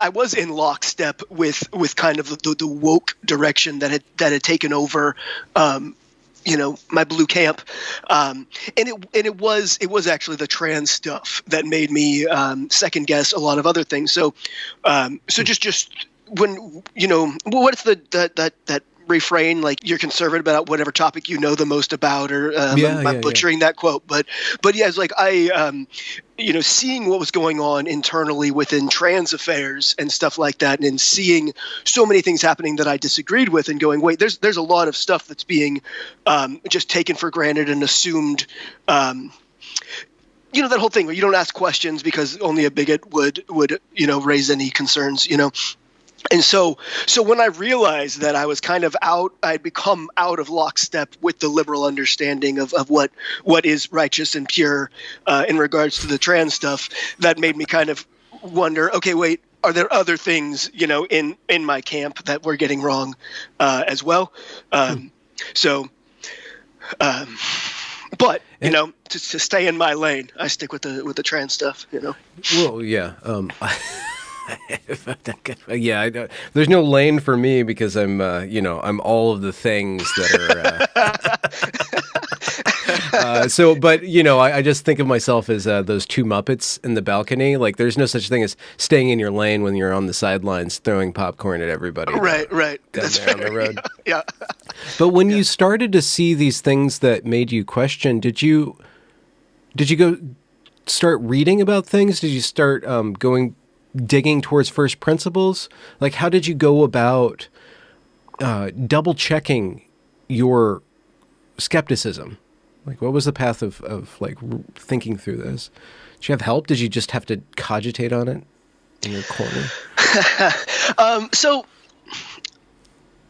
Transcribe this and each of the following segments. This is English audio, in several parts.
I was in lockstep with kind of the woke direction that had taken over, my blue camp, and it was actually the trans stuff that made me second guess a lot of other things. So just when what's that refrain, like, you're conservative about whatever topic you know the most about, or I'm butchering that quote, but yeah, it's like I seeing what was going on internally within trans affairs and stuff like that, and seeing so many things happening that I disagreed with, and going, wait, there's a lot of stuff that's being just taken for granted and assumed. That whole thing where you don't ask questions because only a bigot would raise any concerns. And so when I realized that I was kind of I'd become out of lockstep with the liberal understanding of what is righteous and pure in regards to the trans stuff, that made me kind of wonder, okay, wait, are there other things, in my camp that we're getting wrong as well? But, to stay in my lane, I stick with the trans stuff, Well, yeah. Yeah, there's no lane for me because I'm all of the things that are. But I just think of myself as those two Muppets in the balcony. Like, there's no such thing as staying in your lane when you're on the sidelines throwing popcorn at everybody. Right. Down That's there fair. on the road. Yeah. But when you started to see these things that made you question, did you go start reading about things? Did you start digging towards first principles? Like, how did you go about double checking your skepticism? Like, what was the path of like thinking through this? Did you have help? Did you just have to cogitate on it in your corner?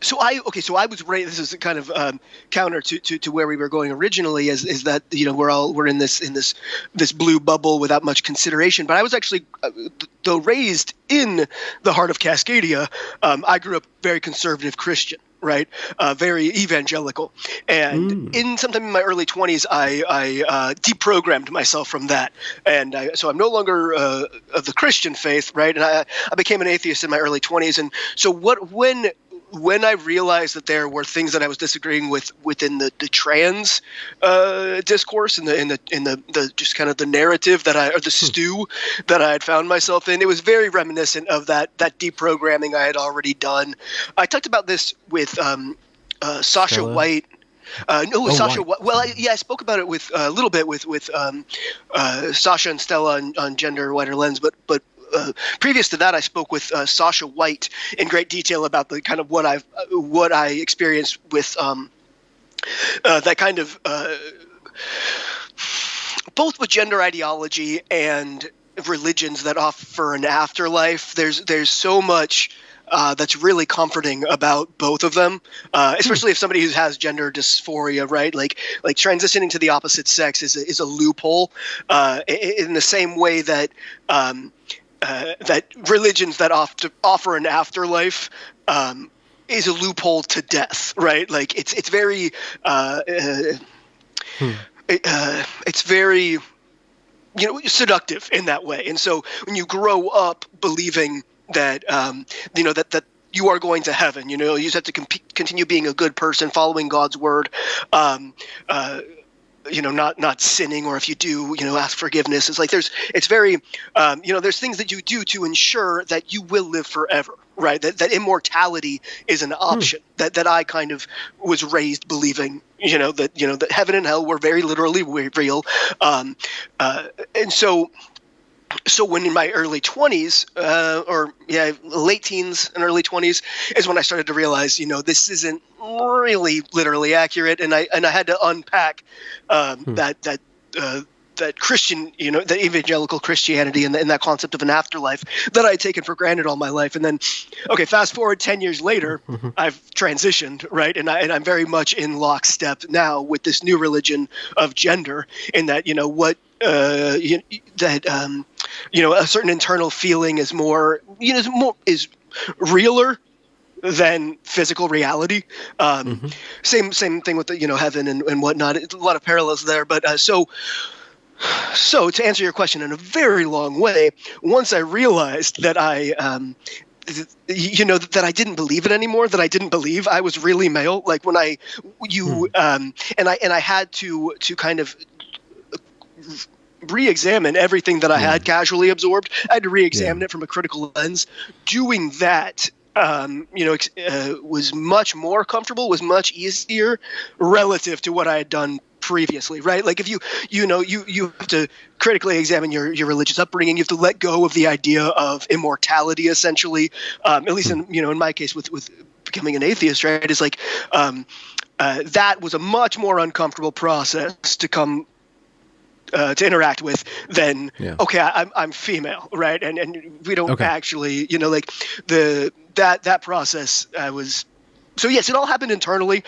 So I was raised. This is kind of counter to where we were going originally, is that we're in this blue bubble without much consideration. But I was actually, though raised in the heart of Cascadia, I grew up very conservative Christian, right? Very evangelical, and sometime in my early 20s, I deprogrammed myself from that, and so I'm no longer of the Christian faith, right? And I became an atheist in my early 20s, and so when I realized that there were things that I was disagreeing with within the trans discourse and the just kind of the narrative the stew that I had found myself in, it was very reminiscent of that deprogramming I had already done. I talked about this with Sasha Stella? White. Sasha. White. Well, I spoke about it with a little bit with Sasha and Stella on Gender Wider Lens, but previous to that, I spoke with Sasha White in great detail about the kind of what I experienced with that kind of both with gender ideology and religions that offer an afterlife. There's so much that's really comforting about both of them, especially if somebody who has gender dysphoria, right? Like transitioning to the opposite sex is a loophole in the same way that. That religions that offer an afterlife is a loophole to death, right? Like it's very it's very seductive in that way. And so when you grow up believing that that you are going to heaven, you just have to continue being a good person, following God's word. Not sinning, or if you do, ask forgiveness. It's like there's things that you do to ensure that you will live forever, right? That immortality is an option. That I kind of was raised believing, that heaven and hell were very literally real, and so when in my early 20s, late teens and early 20s, is when I started to realize, this isn't really literally accurate, and I had to unpack that Christian, that evangelical Christianity and that concept of an afterlife that I had taken for granted all my life. And then, fast forward 10 years later, I've transitioned, right? And I'm very much in lockstep now with this new religion of gender, in that, a certain internal feeling is is realer than physical reality. Same thing with the heaven and whatnot. It's a lot of parallels there. But so So to answer your question in a very long way, once I realized that that I didn't believe it anymore, that I didn't believe I was really male, like when and I had to kind of re-examine everything that I had casually absorbed. I had to re-examine it from a critical lens. Doing that, was much more comfortable, was much easier relative to what I had done previously, right? Like if you have to critically examine your religious upbringing, you have to let go of the idea of immortality, essentially. At least in my case with becoming an atheist, right? Is like that was a much more uncomfortable process to come to interact with than okay, I'm female, right? And we don't actually, like that process was. So yes, it all happened internally.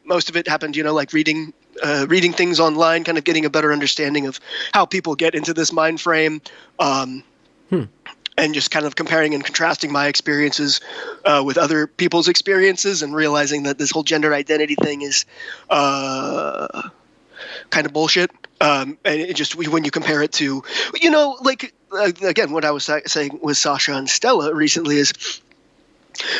Most of it happened, like reading things online, kind of getting a better understanding of how people get into this mind frame, and just kind of comparing and contrasting my experiences with other people's experiences, and realizing that this whole gender identity thing is kind of bullshit. And it just when you compare it to, again, what I was saying with Sasha and Stella recently is,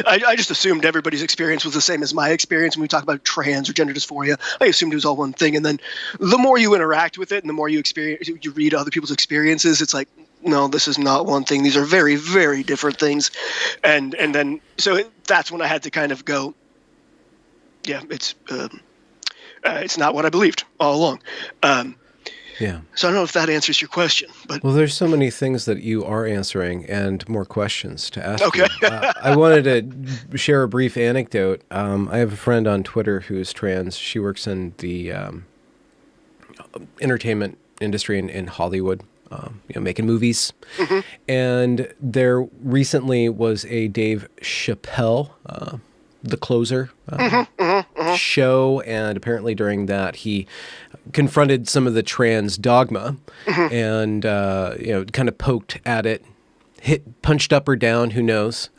I just assumed everybody's experience was the same as my experience. When we talk about trans or gender dysphoria, I assumed it was all one thing. And then the more you interact with it and the more you read other people's experiences, it's like, no, this is not one thing. These are very, very different things. And then, that's when I had to kind of go, yeah, it's not what I believed all along. So I don't know if that answers your question, but well, there's so many things that you are answering, and more questions to ask. Okay, I wanted to share a brief anecdote. I have a friend on Twitter who's trans. She works in the entertainment industry in Hollywood, making movies. And there recently was a Dave Chappelle, The Closer, show, and apparently during that he confronted some of the trans dogma, and kind of poked at it, punched up or down, who knows.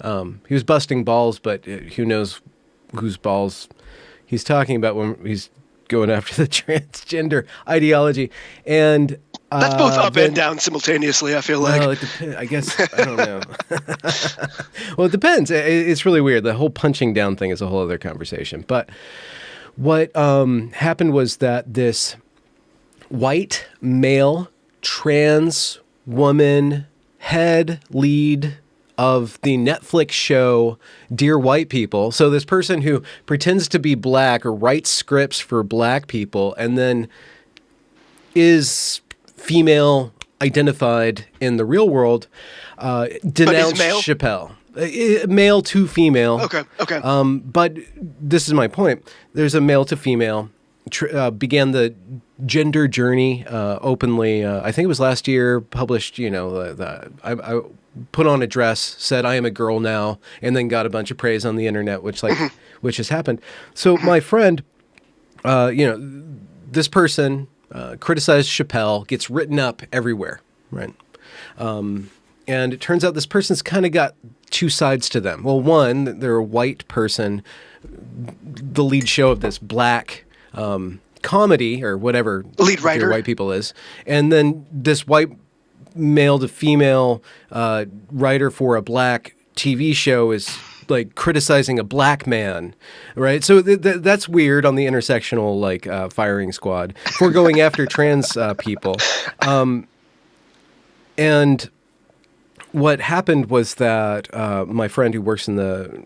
He was busting balls, but who knows whose balls he's talking about when he's going after the transgender ideology. And that's both up and down simultaneously, I feel like. Well, I guess, I don't know. Well, it depends. It's really weird. The whole punching down thing is a whole other conversation. But what happened was that this white male trans woman head lead of the Netflix show Dear White People. So this person who pretends to be black or writes scripts for black people and then is female identified in the real world, denounced Chappelle. Male to female. Okay. But this is my point. There's a male to female, began the gender journey openly. I think it was last year, published, I put on a dress, said I am a girl now, and then got a bunch of praise on the internet, which has happened. So my friend, this person criticized Chappelle, gets written up everywhere, right? And it turns out this person's kind of got two sides to them. Well, one, they're a white person, the lead show of this black comedy or whatever lead writer white people is, and then this white male to female writer for a black TV show is like criticizing a black man, right? So that's weird on the intersectional firing squad for going after trans people. And what happened was that my friend who works in the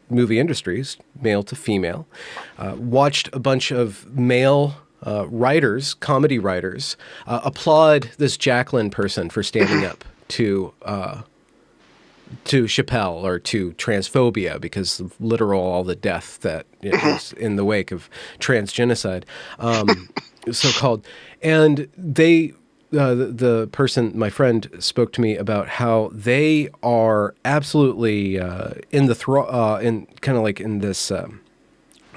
movie industries, male to female, watched a bunch of male writers, comedy writers, applaud this Jacqueline person for standing up to Chappelle or to transphobia, because of literal all the death that is in the wake of trans genocide, so-called. And they, the person, my friend, spoke to me about how they are absolutely in this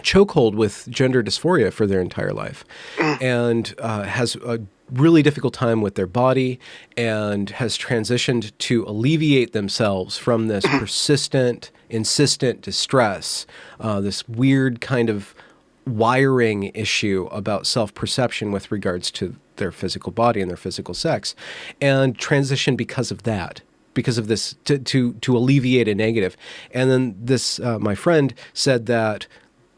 chokehold with gender dysphoria for their entire life, and has a really difficult time with their body, and has transitioned to alleviate themselves from this persistent, insistent distress, this weird kind of wiring issue about self-perception with regards to their physical body and their physical sex, and transition because of that, because of this, to alleviate a negative. And then this my friend said that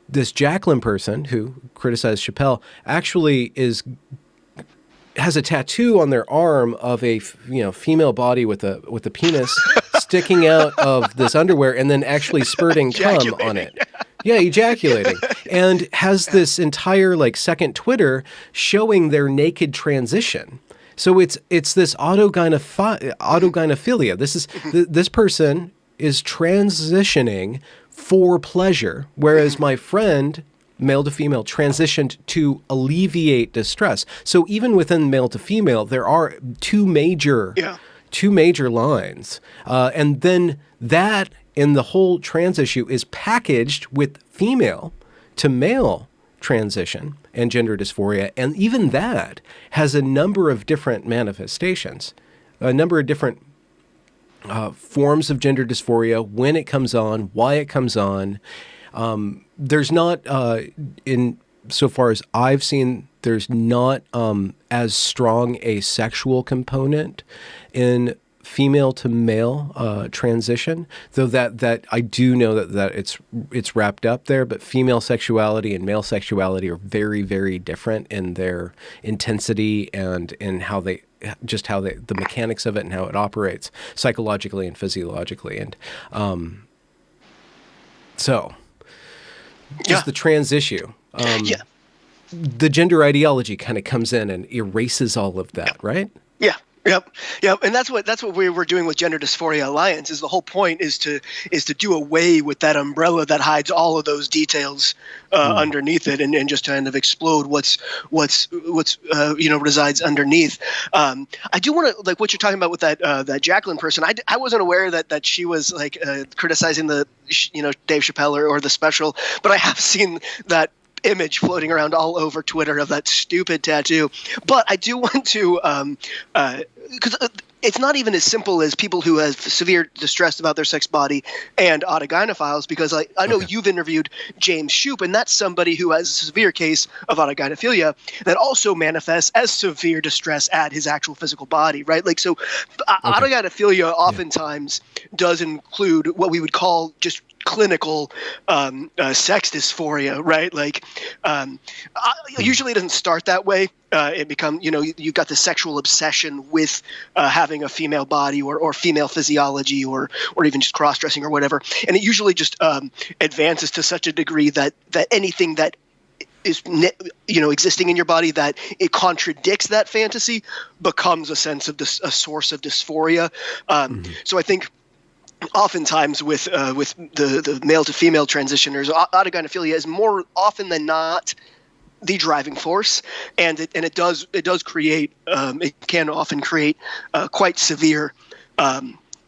this Jacqueline person who criticized Chappelle actually has a tattoo on their arm of a female body with a penis sticking out of this underwear, and then actually spurting cum on it. Yeah, ejaculating, and has this entire second Twitter showing their naked transition. So it's this autogynephilia. This person is transitioning for pleasure, whereas my friend, male to female, transitioned to alleviate distress. So even within male to female, there are two major lines, and then that in the whole trans issue is packaged with female to male transition and gender dysphoria, and even that has a number of different manifestations, a number of different forms of gender dysphoria, when it comes on, why it comes on. There's not, in so far as I've seen, there's not as strong a sexual component in female to male transition, though that I do know that it's wrapped up there. But female sexuality and male sexuality are very, very different in their intensity and in how they the mechanics of it and how it operates psychologically and physiologically. And so just the trans issue. The gender ideology kind of comes in and erases all of that, right? Yeah. Yep. And that's what we were doing with Gender Dysphoria Alliance. Is the whole point is to do away with that umbrella that hides all of those details underneath it, and just kind of explode what's resides underneath. I do want to what you're talking about with that Jacqueline person. I wasn't aware that she was criticizing the Dave Chappelle or the special, but I have seen that image floating around all over Twitter of that stupid tattoo. But I do want to, because it's not even as simple as people who have severe distress about their sex body and autogynephiles, because I know you've interviewed James Shoup, and that's somebody who has a severe case of autogynephilia that also manifests as severe distress at his actual physical body, right? Autogynephilia oftentimes does include what we would call just clinical sex dysphoria, right? Usually it doesn't start that way. It becomes, you've got the sexual obsession with having a female body or female physiology or even just cross-dressing or whatever. And it usually just advances to such a degree that anything that is existing in your body that it contradicts that fantasy becomes a source of dysphoria. So I think oftentimes with the male to female transitioners, autogynephilia is more often than not the driving force, and it does create it can often create quite severe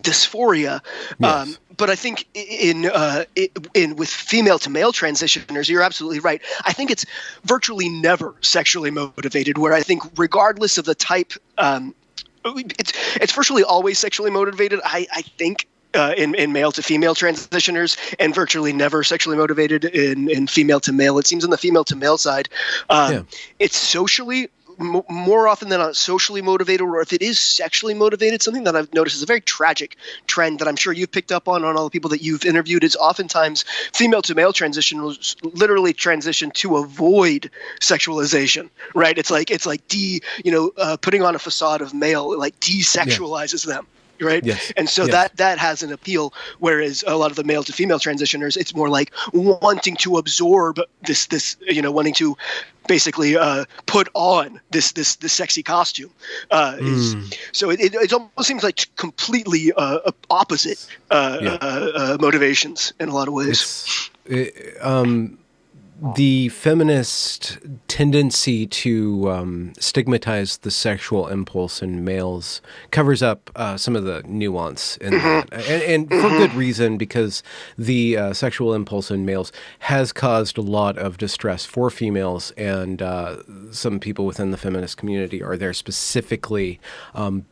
dysphoria. Yes. But I think with female to male transitioners, you're absolutely right. I think it's virtually never sexually motivated, where I think regardless of the type, it's virtually always sexually motivated. I think. In male to female transitioners, and virtually never sexually motivated in female to male. It seems on the female to male side, it's socially more often than not socially motivated, or if it is sexually motivated, something that I've noticed is a very tragic trend that I'm sure you've picked up on all the people that you've interviewed, is oftentimes female to male transitioners literally transition to avoid sexualization, right? It's like putting on a facade of male, desexualizes them. Right. Yes. And so that has an appeal, whereas a lot of the male to female transitioners, it's more like wanting to absorb this wanting to basically put on this sexy costume. So it almost seems like completely opposite motivations in a lot of ways. The feminist tendency to stigmatize the sexual impulse in males covers up some of the nuance in that, and for good reason, because the sexual impulse in males has caused a lot of distress for females, and some people within the feminist community are there specifically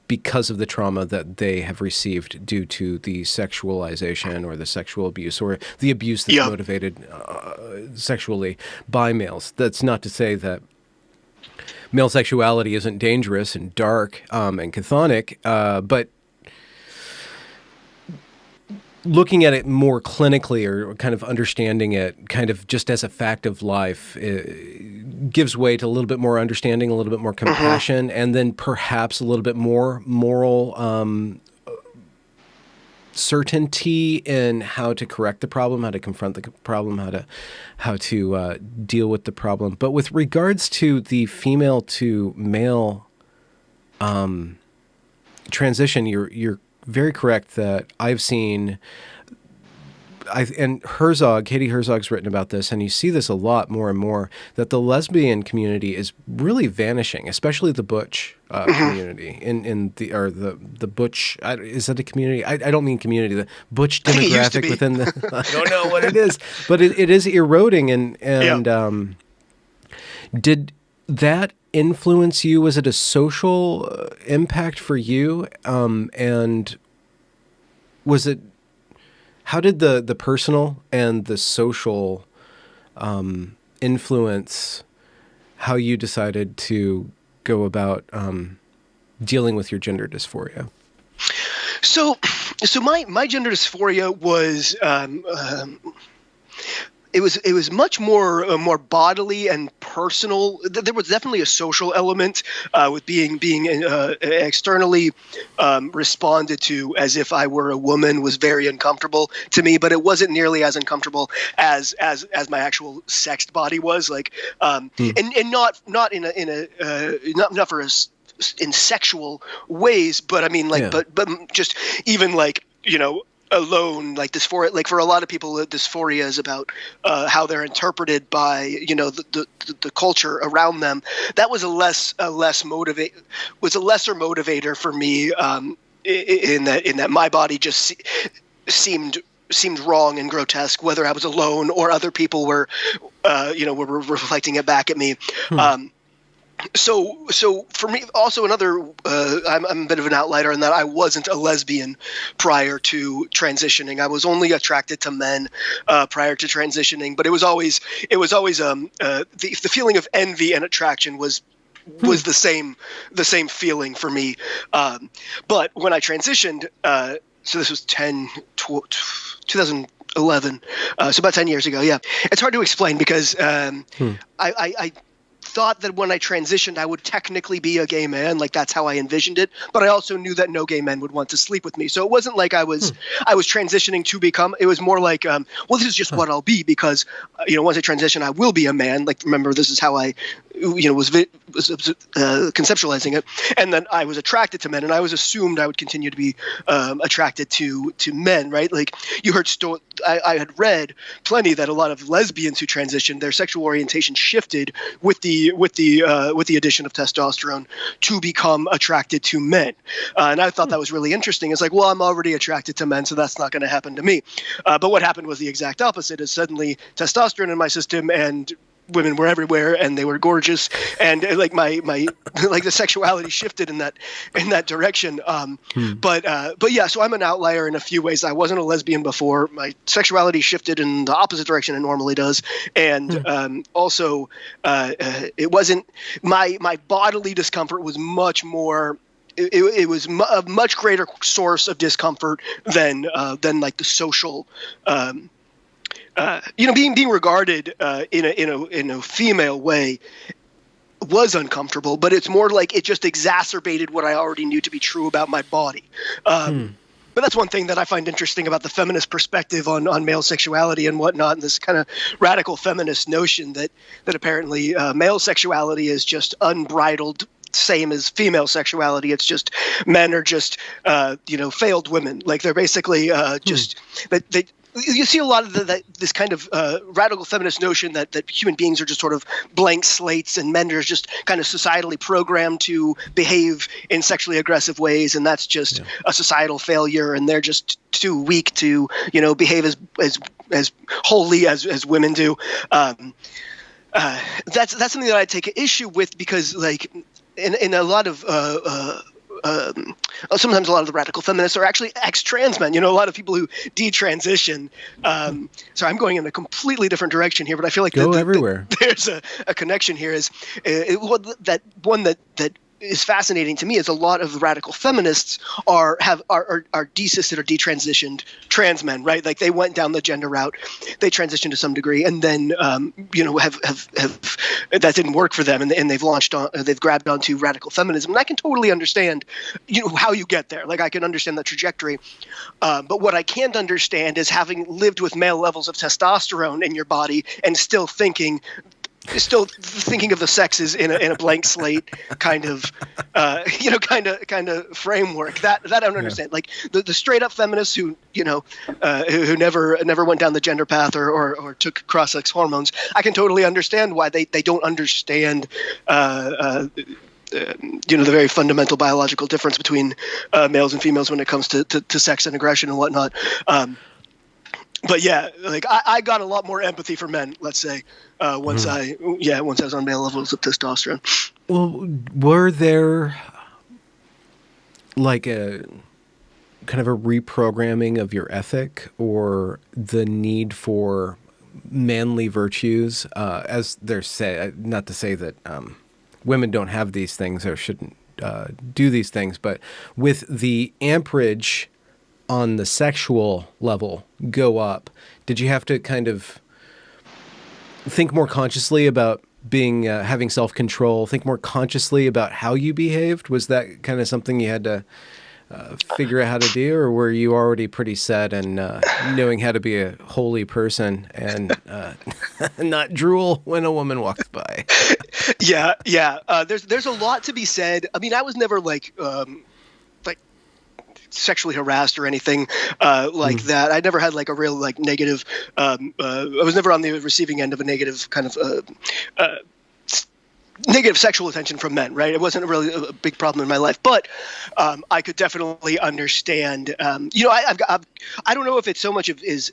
because of the trauma that they have received due to the sexualization or the sexual abuse or the abuse that's motivated sexually by males. That's not to say that male sexuality isn't dangerous and dark and chthonic, but looking at it more clinically or kind of understanding it kind of just as a fact of life gives way to a little bit more understanding, a little bit more compassion, and then perhaps a little bit more moral certainty in how to correct the problem, how to confront the problem, how to deal with the problem. But with regards to the female to male transition, you're very correct that I've seen, and Katie Herzog's written about this, and you see this a lot more and more, that the lesbian community is really vanishing, especially the butch community in the butch. Is that a community? I don't mean community. The butch demographic within the. I don't know what it is, but it is eroding, and did that influence you? Was it a social impact for you? And was it? How did the personal and the social influence how you decided to go about dealing with your gender dysphoria? So my gender dysphoria was it was much more bodily and personal. There was definitely a social element with being externally responded to as if I were a woman was very uncomfortable to me, but it wasn't nearly as uncomfortable as my actual sexed body was. Like, and not in for us in sexual ways, but I mean, like, but just even like, alone, like dysphoria, like for a lot of people, dysphoria is about how they're interpreted by the culture around them. That was a lesser motivator for me in that my body just seemed wrong and grotesque, whether I was alone or other people were reflecting it back at me. So for me, also another, I'm a bit of an outlier in that I wasn't a lesbian prior to transitioning. I was only attracted to men prior to transitioning, but it was always the feeling of envy and attraction was the same feeling for me. But when I transitioned, so this was 2011, so about 10 years ago. Yeah, it's hard to explain because I thought that when I transitioned, I would technically be a gay man. Like that's how I envisioned it. But I also knew that no gay men would want to sleep with me. So it wasn't like I was transitioning to become, it was more like, well, this is just what I'll be because, once I transition, I will be a man. Like, remember, this is how I, was conceptualizing it. And then I was attracted to men, and I was assumed I would continue to be attracted to men, right? Like you heard, I had read plenty that a lot of lesbians who transitioned, their sexual orientation shifted with the addition of testosterone to become attracted to men. And I thought that was really interesting. It's like, well, I'm already attracted to men, so that's not going to happen to me. But what happened was the exact opposite. Is suddenly testosterone in my system and women were everywhere and they were gorgeous, and like my like the sexuality shifted in that direction. But yeah, so I'm an outlier in a few ways. I wasn't a lesbian before. My sexuality shifted in the opposite direction it normally does, and also it wasn't my bodily discomfort was much more. It was a much greater source of discomfort than like the social. Being regarded in a female way was uncomfortable, but it's more like it just exacerbated what I already knew to be true about my body. But that's one thing that I find interesting about the feminist perspective on male sexuality and whatnot, and this kind of radical feminist notion that apparently male sexuality is just unbridled, same as female sexuality. It's just men are just failed women. Like they're basically just that they. You see a lot of this kind of radical feminist notion that human beings are just sort of blank slates, and men are just kind of societally programmed to behave in sexually aggressive ways, and that's just a societal failure, and they're just too weak to behave as wholly as women do. That's something that I take issue with because like in a lot of sometimes a lot of the radical feminists are actually ex-trans men. A lot of people who detransition. So I'm going in a completely different direction here, but I feel like everywhere. There's a connection here. That is fascinating to me is a lot of the radical feminists are desisted or detransitioned trans men, right? Like they went down the gender route, they transitioned to some degree, and then have that didn't work for them, and they've grabbed onto radical feminism. And I can totally understand, how you get there. Like I can understand that trajectory, but what I can't understand is having lived with male levels of testosterone in your body and still thinking of the sexes in a blank slate kind of framework that I don't understand. Like the straight up feminists who never went down the gender path or took cross-sex hormones, I can totally understand why they don't understand the very fundamental biological difference between males and females when it comes to sex and aggression and whatnot. But yeah, like I got a lot more empathy for men, let's say, once I was on male levels of testosterone. Well, were there like a kind of a reprogramming of your ethic or the need for manly virtues, as they're not to say that women don't have these things or shouldn't do these things, but with the amperage on the sexual level go up, did you have to kind of think more consciously about having self-control, think more consciously about how you behaved? Was that kind of something you had to figure out how to do, or were you already pretty set and knowing how to be a holy person and not drool when a woman walks by? Yeah. There's a lot to be said. I mean, I was never like sexually harassed or anything like that. I never had like a real like negative. I was never on the receiving end of a negative kind of negative sexual attention from men. Right, it wasn't really a big problem in my life, but I could definitely understand. I don't know if it's so much of is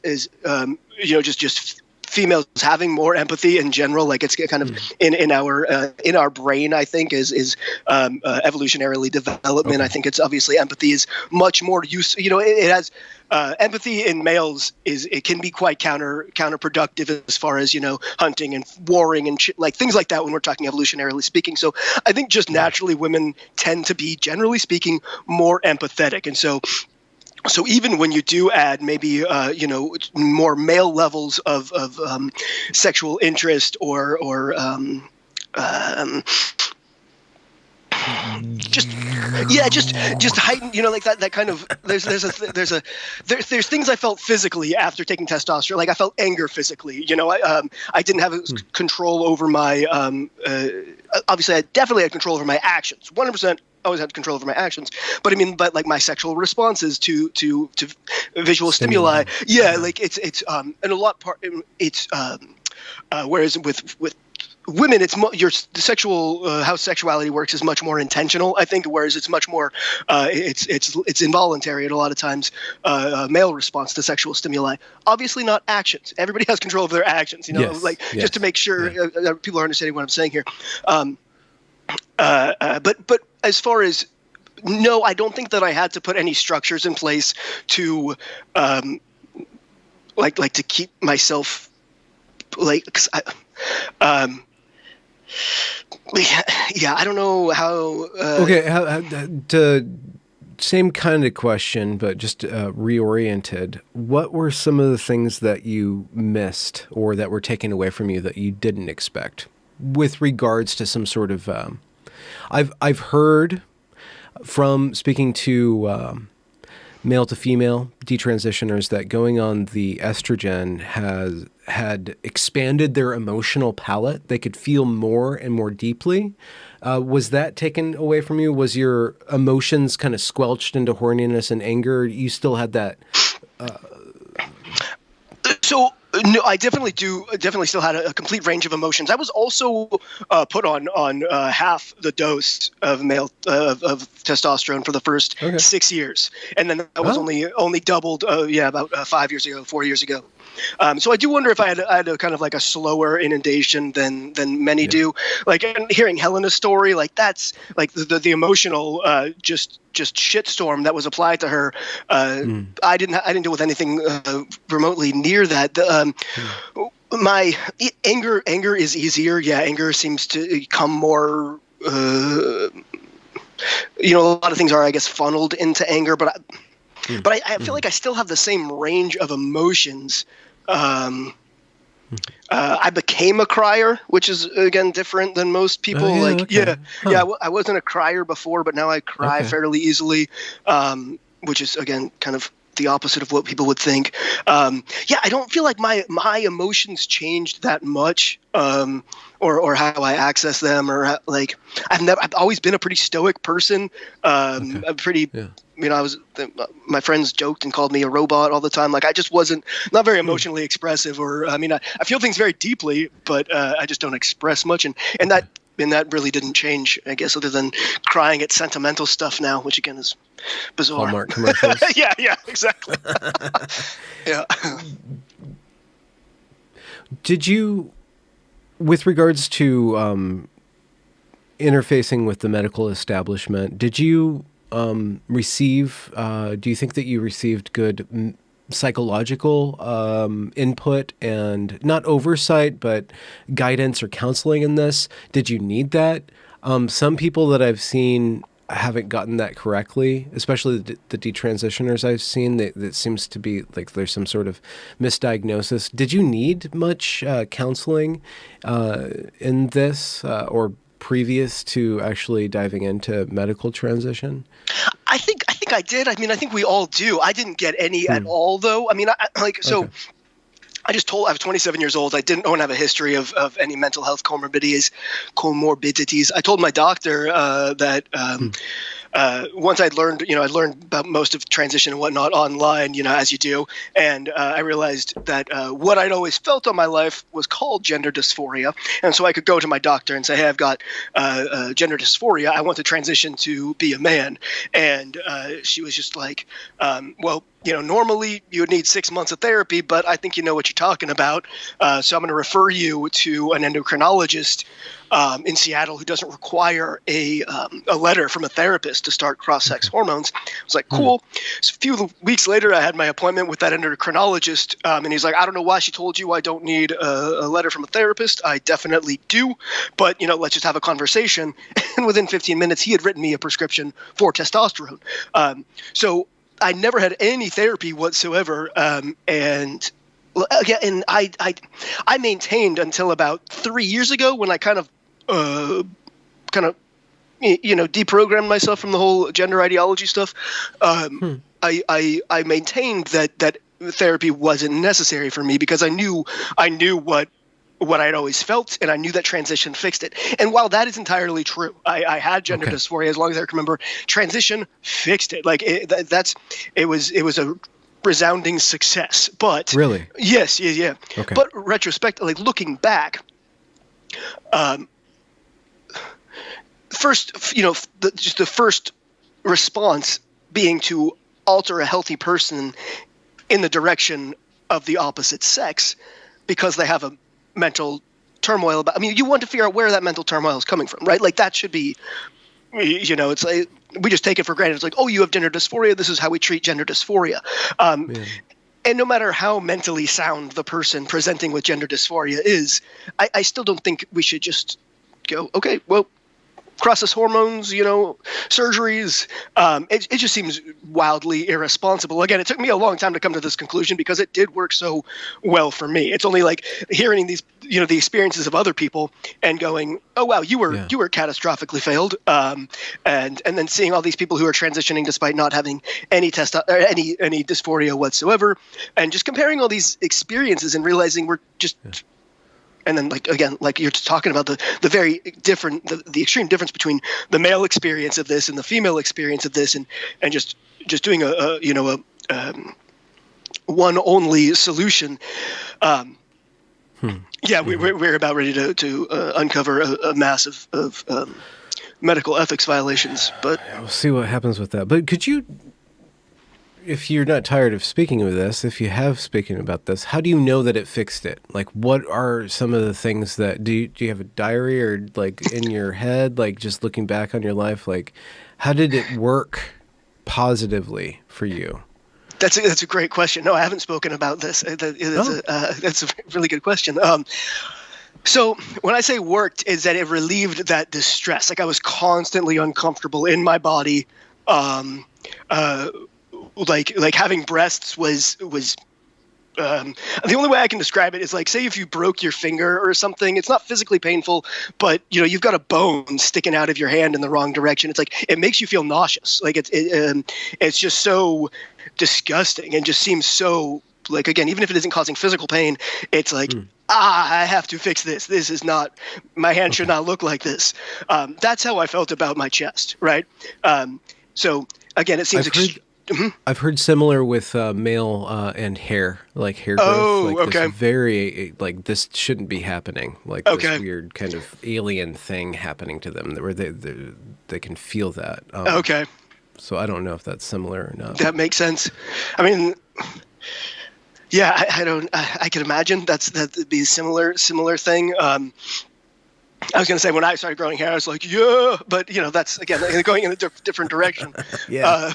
just females having more empathy in general, like it's kind of in our brain, I think is evolutionarily development. Okay. I think it's obviously empathy is much more use. It has empathy in males it can be quite counterproductive as far as hunting and warring and like things like that when we're talking evolutionarily speaking. So I think just naturally women tend to be, generally speaking, more empathetic, and so even when you do add maybe more male levels of sexual interest or just heightened, like that kind of there's things I felt physically after taking testosterone. Like I felt anger physically. I didn't have control over my obviously I definitely had control over my actions. 100%. Always had control over my actions, but like my sexual responses to visual stimuli. Yeah, like it's and a lot it's whereas with women, the sexual how sexuality works is much more intentional, I think, whereas it's much more it's involuntary at a lot of times. Male response to sexual stimuli, obviously not actions. Everybody has control of their actions, just to make sure people are understanding what I'm saying here. But as far as no, I don't think that I had to put any structures in place to like to keep myself like I don't know how. Okay, same kind of question, but just reoriented. What were some of the things that you missed or that were taken away from you that you didn't expect with regards to some sort of? I've heard from speaking to male to female detransitioners that going on the estrogen had expanded their emotional palette. They could feel more and more deeply. Was that taken away from you? Was your emotions kind of squelched into horniness and anger? You still had that? So no, I definitely still had a complete range of emotions. I was also put on half the dose of male of testosterone for the first 6 years, and then that was only doubled. About 5 years ago, 4 years ago. So I do wonder if I had a kind of like a slower inundation than many do. Like, and hearing Helena's story, like that's like the emotional just shitstorm that was applied to her. I didn't deal with anything remotely near that. My anger is easier. Yeah, anger seems to come more. A lot of things are, I guess, funneled into anger, but I feel like I still have the same range of emotions. I became a crier, which is again different than most people. I wasn't a crier before, but now I cry fairly easily, which is again kind of the opposite of what people would think. I don't feel like my emotions changed that much, or how I access them, or like I've always been a pretty stoic person. A pretty. Yeah. My friends joked and called me a robot all the time. Like I just wasn't not very emotionally expressive, or I feel things very deeply, but I just don't express much, and that really didn't change, I guess, other than crying at sentimental stuff now, which again is bizarre. Hallmark commercials. yeah, exactly. Yeah. Did you, with regards to interfacing with the medical establishment, did you receive, do you think that you received good psychological input and not oversight, but guidance or counseling in this? Did you need that? Some people that I've seen haven't gotten that correctly, especially the detransitioners I've seen. That seems to be like there's some sort of misdiagnosis. Did you need much counseling in this or previous to actually diving into medical transition? I think I did. I think we all do. I didn't get any at all, though. I was 27 years old. I don't have a history of any mental health comorbidities. I told my doctor that once I'd learned, I learned about most of transition and whatnot online, as you do. And I realized that what I'd always felt all my life was called gender dysphoria. And so I could go to my doctor and say, hey, I've got gender dysphoria. I want to transition to be a man. And she was just like, normally you would need 6 months of therapy, but I think you know what you're talking about. So I'm going to refer you to an endocrinologist in Seattle who doesn't require a letter from a therapist to start cross-sex hormones. I was like, cool. So a few weeks later, I had my appointment with that endocrinologist, and he's like, I don't know why she told you I don't need a letter from a therapist. I definitely do, but let's just have a conversation. And within 15 minutes, he had written me a prescription for testosterone. So I never had any therapy whatsoever, and I maintained until about 3 years ago when I kind of deprogrammed myself from the whole gender ideology stuff. I maintained that therapy wasn't necessary for me because I knew what I'd always felt, and I knew that transition fixed it. And while that is entirely true, I had gender dysphoria as long as I can remember. Transition fixed it. Like it was a resounding success. But really, yes, yeah. Okay. But retrospectively, looking back, the first response being to alter a healthy person in the direction of the opposite sex because they have a mental turmoil about. You want to figure out where that mental turmoil is coming from, right? Like that should be, it's like we just take it for granted. It's like, oh, you have gender dysphoria. This is how we treat gender dysphoria. And no matter how mentally sound the person presenting with gender dysphoria is, I still don't think we should just go, okay, well, process hormones, surgeries. It just seems wildly irresponsible. Again, it took me a long time to come to this conclusion because it did work so well for me. It's only like hearing these, the experiences of other people and going, oh wow, you were catastrophically failed. And then seeing all these people who are transitioning despite not having any any dysphoria whatsoever, and just comparing all these experiences and realizing we're just. And then, like you're talking about the very different, the extreme difference between the male experience of this and the female experience of this, and just doing a one only solution. Yeah, we're about ready to uncover a mass of medical ethics violations. But we'll see what happens with that. But could you, if you're not tired of speaking of this, if you have spoken about this, how do you know that it fixed it? Like, what are some of the things that, do you have a diary or like in your head, like just looking back on your life, like how did it work positively for you? that's a great question. No, I haven't spoken about this. That's a really good question. So when I say worked, is that it relieved that distress. Like I was constantly uncomfortable in my body. Like having breasts was the only way I can describe it is like, say if you broke your finger or something, it's not physically painful, but you've got a bone sticking out of your hand in the wrong direction. It's like, it makes you feel nauseous. Like it's just so disgusting and just seems so, like, again, even if it isn't causing physical pain, it's like, I have to fix this. This is not, my hand should not look like this. That's how I felt about my chest. Right. So again, it seems I've heard similar with male and hair, like hair growth. Oh, like okay. This very, like this shouldn't be happening. Like this weird kind of alien thing happening to them, where they can feel that. Okay. So I don't know if that's similar or not. That makes sense. I mean, yeah, I can imagine that'd be a similar thing. I was going to say when I started growing hair, I was like, yeah, but that's again going in a different direction. Yeah.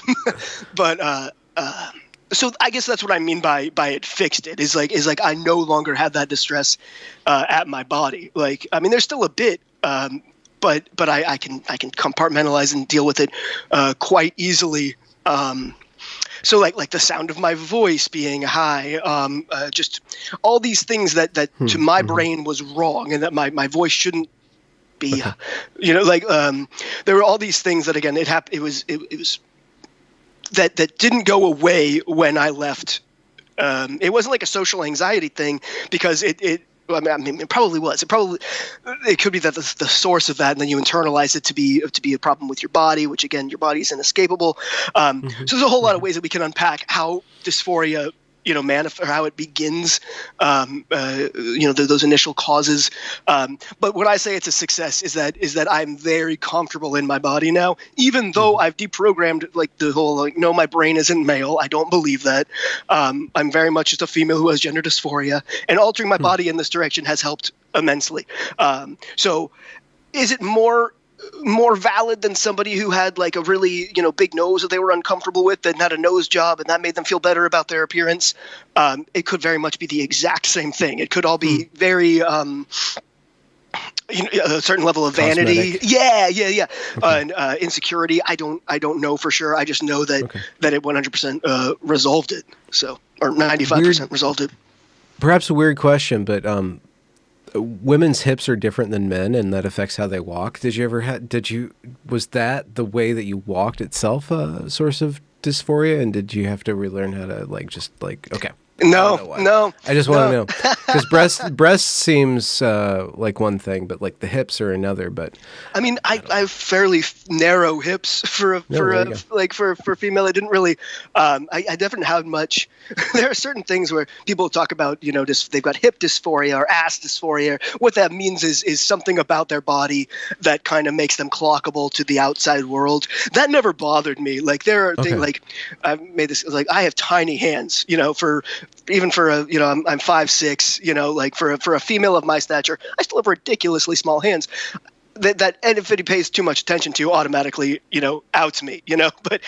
So I guess that's what I mean by it fixed it is like I no longer have that distress at my body. Like, I mean, there's still a bit, but I can compartmentalize and deal with it quite easily. So like the sound of my voice being high, just all these things that to my brain was wrong and that my voice shouldn't be, there were all these things that, again, it happened. It was that didn't go away when I left. It wasn't like a social anxiety thing because it probably was. It could be that the source of that, and then you internalize it to be a problem with your body, which again, your body is inescapable. So there's a whole lot of ways that we can unpack how dysphoria, manifest, or how it begins. Those initial causes. But when I say it's a success, is that I'm very comfortable in my body now, even though I've deprogrammed like the whole no, my brain isn't male. I don't believe that. I'm very much just a female who has gender dysphoria, and altering my body in this direction has helped immensely. So, is it more valid than somebody who had like a really big nose that they were uncomfortable with and had a nose job and that made them feel better about their appearance? It could very much be the exact same thing. It could all be very a certain level of vanity. Cosmetic. Yeah. And insecurity. I don't know for sure. I just know that it 100% resolved it. So, or 95% resolved it. Perhaps a weird question, but women's hips are different than men, and that affects how they walk. Was that the way that you walked itself a source of dysphoria, and did you have to relearn how to okay? No. I just want to know, because breast seems like one thing, but like the hips are another. But I mean, I have fairly narrow hips for a female. I didn't really. I definitely have much. There are certain things where people talk about, they've got hip dysphoria or ass dysphoria. What that means is something about their body that kind of makes them clockable to the outside world. That never bothered me. Like there are things like I've made this like I have tiny hands. Even for a, I'm 5'6", like for a female of my stature, I still have ridiculously small hands. That and if he pays too much attention to, automatically, outs me, but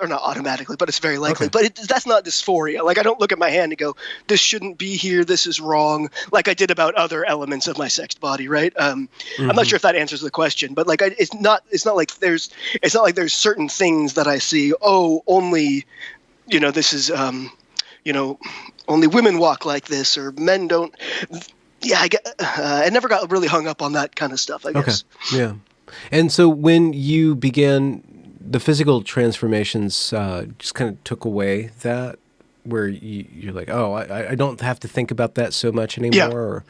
or not automatically, but it's very likely. But that's not dysphoria. Like I don't look at my hand and go, this shouldn't be here. This is wrong. Like I did about other elements of my sexed body, right? I'm not sure if that answers the question, but like it's not like there's certain things that I see. Oh, only, this is. Only women walk like this, or men don't. Yeah, I never got really hung up on that kind of stuff, I guess. Okay. Yeah. And so when you began, the physical transformations just kind of took away that, where you're like, oh, I don't have to think about that so much anymore? Yeah. Or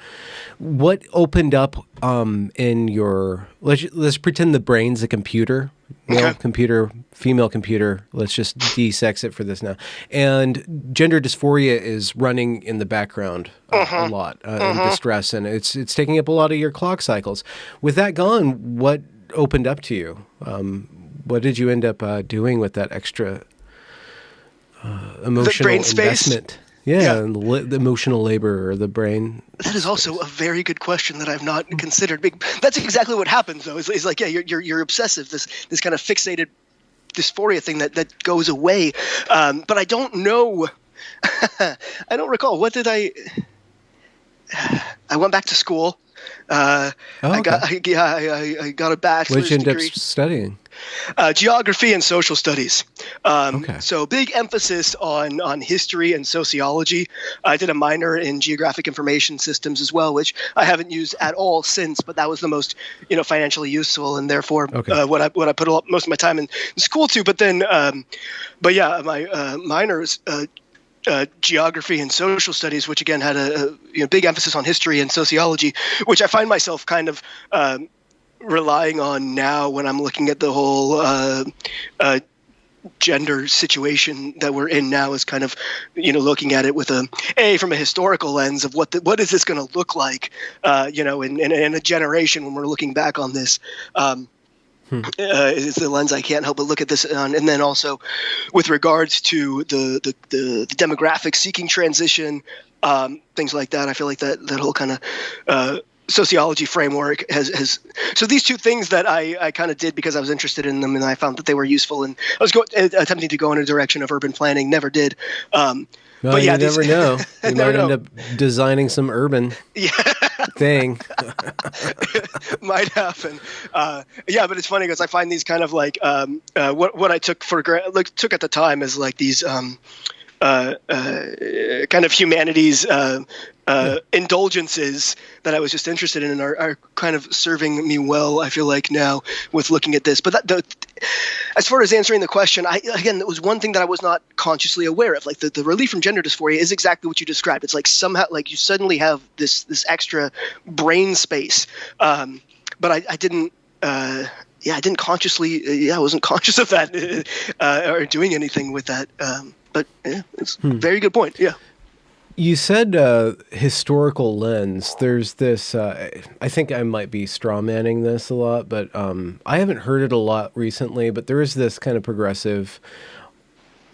what opened up in your, let's pretend the brain's a computer, male computer, female computer. Let's just de-sex it for this now. And gender dysphoria is running in the background a lot in distress, and it's taking up a lot of your clock cycles. With that gone, what opened up to you? What did you end up doing with that extra emotional brain space? investment? Yeah, and the emotional labor or the brain. That is also a very good question that I've not considered. That's exactly what happens, though. Is like, yeah, you're obsessive. This kind of fixated dysphoria thing that goes away. But I don't know. I don't recall. What did I went back to school. I got a bachelor's What'd you end up degree. studying? Geography and social studies. Okay. So big emphasis on history and sociology. I did a minor in geographic information systems as well, which I haven't used at all since, but that was the most, financially useful, and therefore what I put most of my time in school to. But then, my minor is geography and social studies, which again had a big emphasis on history and sociology, which I find myself kind of relying on now when I'm looking at the whole gender situation that we're in now, is kind of looking at it with from a historical lens of what is this going to look like in a generation when we're looking back on this. Is the lens I can't help but look at this on. And then also with regards to the demographic seeking transition, things like that, I feel like that whole kind of sociology framework has so these two things that I kind of did because I was interested in them, and I found that they were useful, and I was attempting to go in a direction of urban planning, never did. But yeah, you never know. You might end up designing some urban thing. Might happen. But it's funny because I find these kind of like what I took took at the time as like these kind of humanities indulgences that I was just interested in, and are kind of serving me well, I feel like, now with looking at this. But as far as answering the question, it was one thing that I was not consciously aware of. Like the relief from gender dysphoria is exactly what you described. It's like somehow like you suddenly have this extra brain space. But I didn't. I didn't consciously. I wasn't conscious of that or doing anything with that. But it's a very good point. Yeah. You said historical lens. There's this, I think I might be strawmanning this a lot, but I haven't heard it a lot recently, but there is this kind of progressive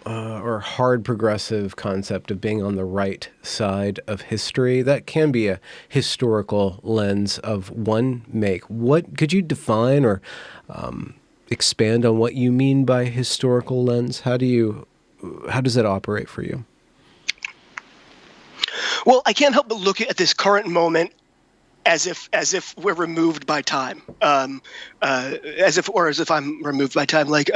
or hard progressive concept of being on the right side of history. That can be a historical lens of one make. What could you define or expand on what you mean by historical lens? How does that operate for you? Well, I can't help but look at this current moment as if we're removed by time, as if I'm removed by time. Like,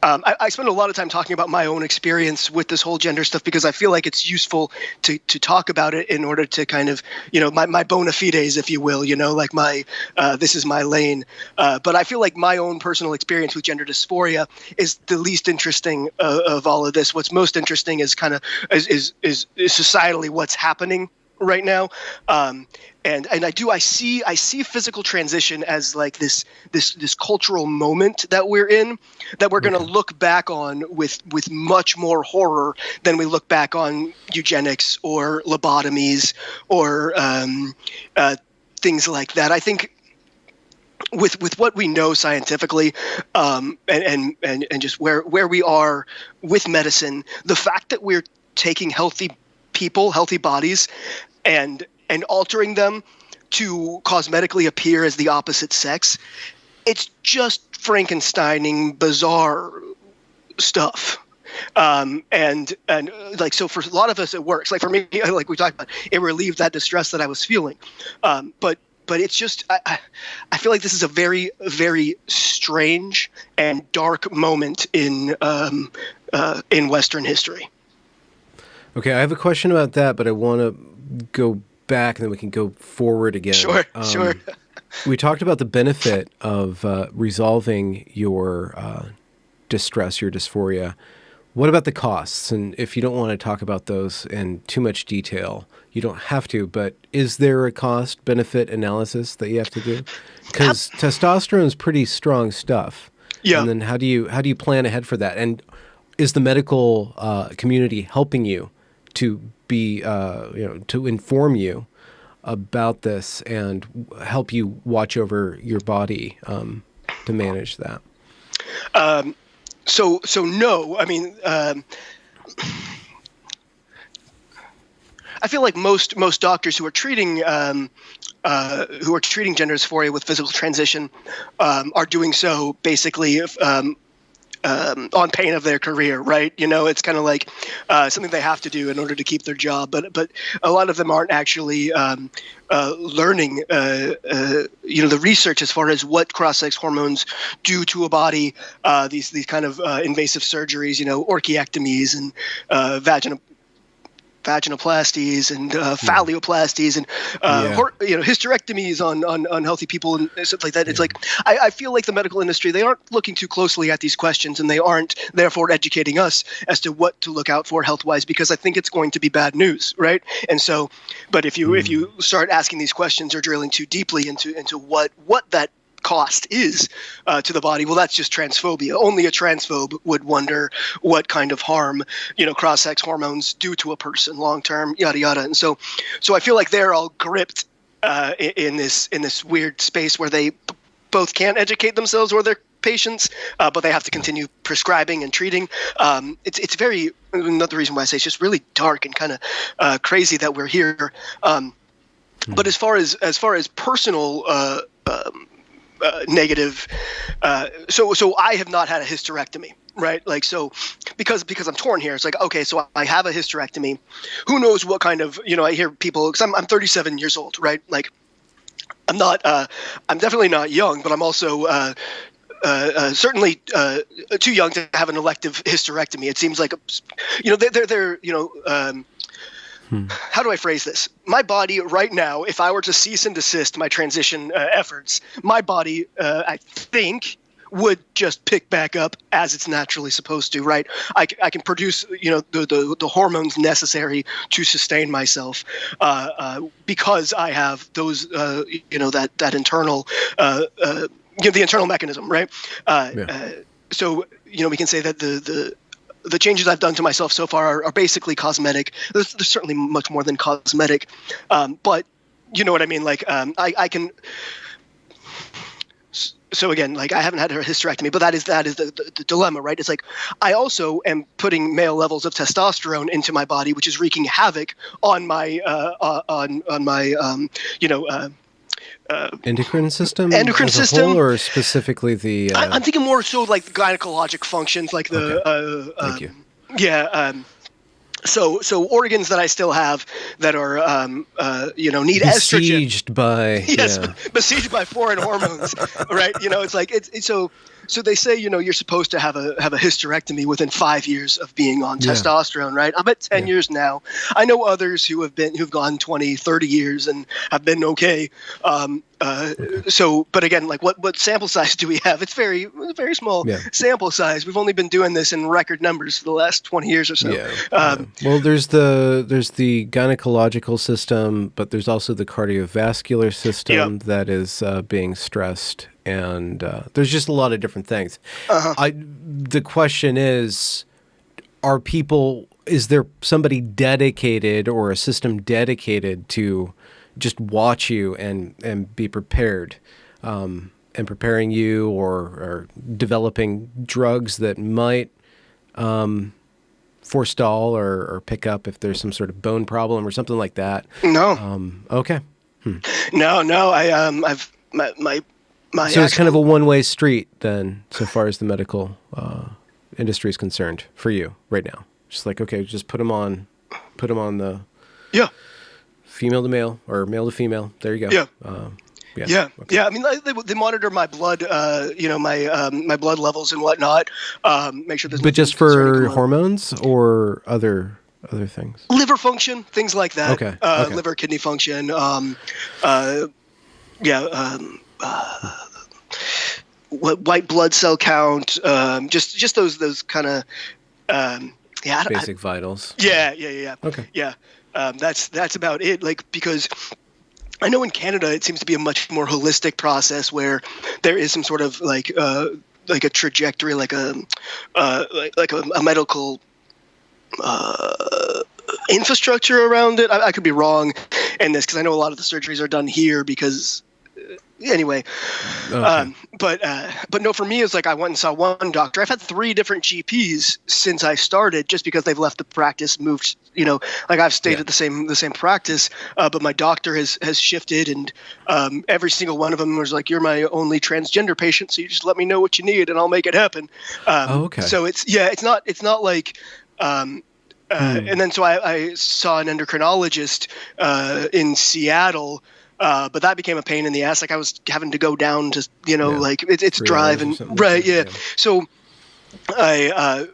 I spend a lot of time talking about my own experience with this whole gender stuff because I feel like it's useful to talk about it in order to kind of, my bona fides, if you will, like my, this is my lane. But I feel like my own personal experience with gender dysphoria is the least interesting of all of this. What's most interesting is kind of is societally what's happening right now. And I see physical transition as like this cultural moment that we're in, that we're going to look back on with much more horror than we look back on eugenics or lobotomies or things like that. I think with what we know scientifically, and just where we are with medicine, the fact that we're taking healthy bodies and altering them to cosmetically appear as the opposite sex, it's just Frankensteining bizarre stuff. And like, so for a lot of us it works. Like for me, like we talked about, it relieved that distress that I was feeling. But it's just, I feel like this is a very, very strange and dark moment in Western history. Okay, I have a question about that, but I want to go back and then we can go forward again. Sure. We talked about the benefit of resolving your distress, your dysphoria. What about the costs? And if you don't want to talk about those in too much detail, you don't have to, but is there a cost-benefit analysis that you have to do? Because testosterone is pretty strong stuff. Yeah. And then how do you plan ahead for that? And is the medical community helping you to be, to inform you about this and help you watch over your body to manage that? So no, I mean, I feel like most doctors who are treating gender dysphoria with physical transition are doing so basically on pain of their career, right? It's kind of like something they have to do in order to keep their job. But a lot of them aren't actually learning, the research as far as what cross-sex hormones do to a body. These kind of invasive surgeries, orchiectomies and vaginoplasties and phalloplasties and hysterectomies on healthy people and stuff like that. It's like I feel like the medical industry, they aren't looking too closely at these questions, and they aren't therefore educating us as to what to look out for health-wise, because I think it's going to be bad news, right? And so, but if you start asking these questions or drilling too deeply into what that cost is to the body, well, that's just transphobia. Only a transphobe would wonder what kind of harm cross-sex hormones do to a person long term, yada yada. And so I feel like they're all gripped in this weird space where they both can't educate themselves or their patients, but they have to continue prescribing and treating. It's very, another reason why I say it's just really dark and kind of crazy that we're here. But as far as personal negative, so I have not had a hysterectomy, right? Like, so because I'm torn here, it's like, okay, so I have a hysterectomy. Who knows what kind of, I hear people, because I'm 37 years old, right? Like, I'm definitely not young, but I'm also certainly too young to have an elective hysterectomy. It seems like, they're how do I phrase this? My body right now, if I were to cease and desist my transition efforts, my body, I think, would just pick back up as it's naturally supposed to, right? I can produce, the hormones necessary to sustain myself because I have those, that internal, the internal mechanism, right? So, we can say that the changes I've done to myself so far are basically cosmetic. There's certainly much more than cosmetic, but you know what I mean? Like, I can. So again, like, I haven't had a hysterectomy, but that is the dilemma, right? It's like I also am putting male levels of testosterone into my body, which is wreaking havoc on my endocrine system, whole, or specifically the I'm thinking more so like the gynecologic functions, like the Thank you. So organs that I still have that are need besieged estrogen. Besieged by foreign hormones, right? It's like it's so they say you're supposed to have a hysterectomy within 5 years of being on testosterone, right? I'm at 10 years now. I know others who've gone 20, 30 years and have been okay. So, but again, like what sample size do we have? It's very small sample size. We've only been doing this in record numbers for the last 20 years or so. Well, there's the gynecological system, but there's also the cardiovascular system that is being stressed, and there's just a lot of different things. The question is there somebody dedicated or a system dedicated to just watch you and be prepared, and preparing you or developing drugs that might forestall or pick up if there's some sort of bone problem or something like that? No. Okay. No. I've my so it's kind of a one-way street then, so far as the medical industry is concerned for you right now. Just like, okay, just put them on the female to male or male to female. There you go. Okay. I mean, they monitor my blood, my blood levels and whatnot. Make sure there's. But just for hormones or other things. Liver function, things like that. Okay. Liver, kidney function. White blood cell count. Just those kind of. Basic vitals. Yeah. Okay. Yeah. That's about it. Like, because I know in Canada it seems to be a much more holistic process where there is some sort of like a trajectory, like a medical infrastructure around it. I could be wrong, in this because I know a lot of the surgeries are done here because. Anyway, Okay. but no, for me, it's like I went and saw one doctor. I've had 3 different GPs since I started, just because they've left the practice, moved. Like I've stayed at the same practice, but my doctor has shifted, and every single one of them was like, "You're my only transgender patient, so you just let me know what you need, and I'll make it happen." Okay. So it's not like. And then so I saw an endocrinologist in Seattle. But that became a pain in the ass. Like I was having to go down to, like it's 3 drive hours or and something like right. that, Yeah. So I,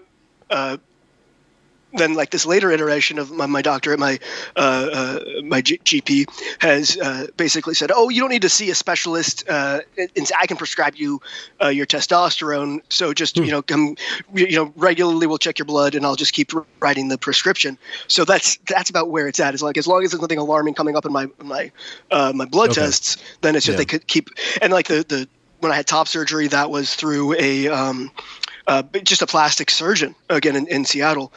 then like this later iteration of my doctor at my GP has basically said, "Oh, you don't need to see a specialist. I can prescribe you your testosterone. So just come, regularly we'll check your blood, and I'll just keep writing the prescription." So that's about where it's at. Is like as long as there's nothing alarming coming up in my blood tests, then it's just they could keep. And like the when I had top surgery, that was through just a plastic surgeon again in Seattle,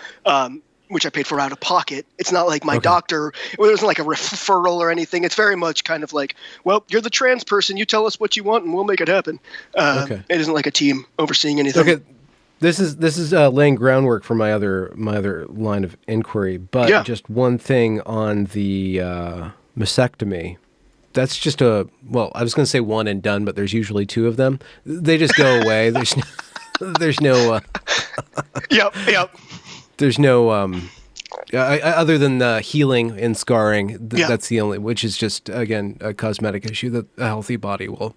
which I paid for out of pocket. It's not like my doctor. It wasn't like a referral or anything. It's very much kind of like, well, you're the trans person. You tell us what you want, and we'll make it happen. It isn't like a team overseeing anything. Okay. This is laying groundwork for my other line of inquiry, but just one thing on the mastectomy. That's just I was going to say one and done, but there's usually 2 of them. They just go away. There's no. Yep. There's no. Other than healing and scarring, that's the only. Which is just again a cosmetic issue that a healthy body will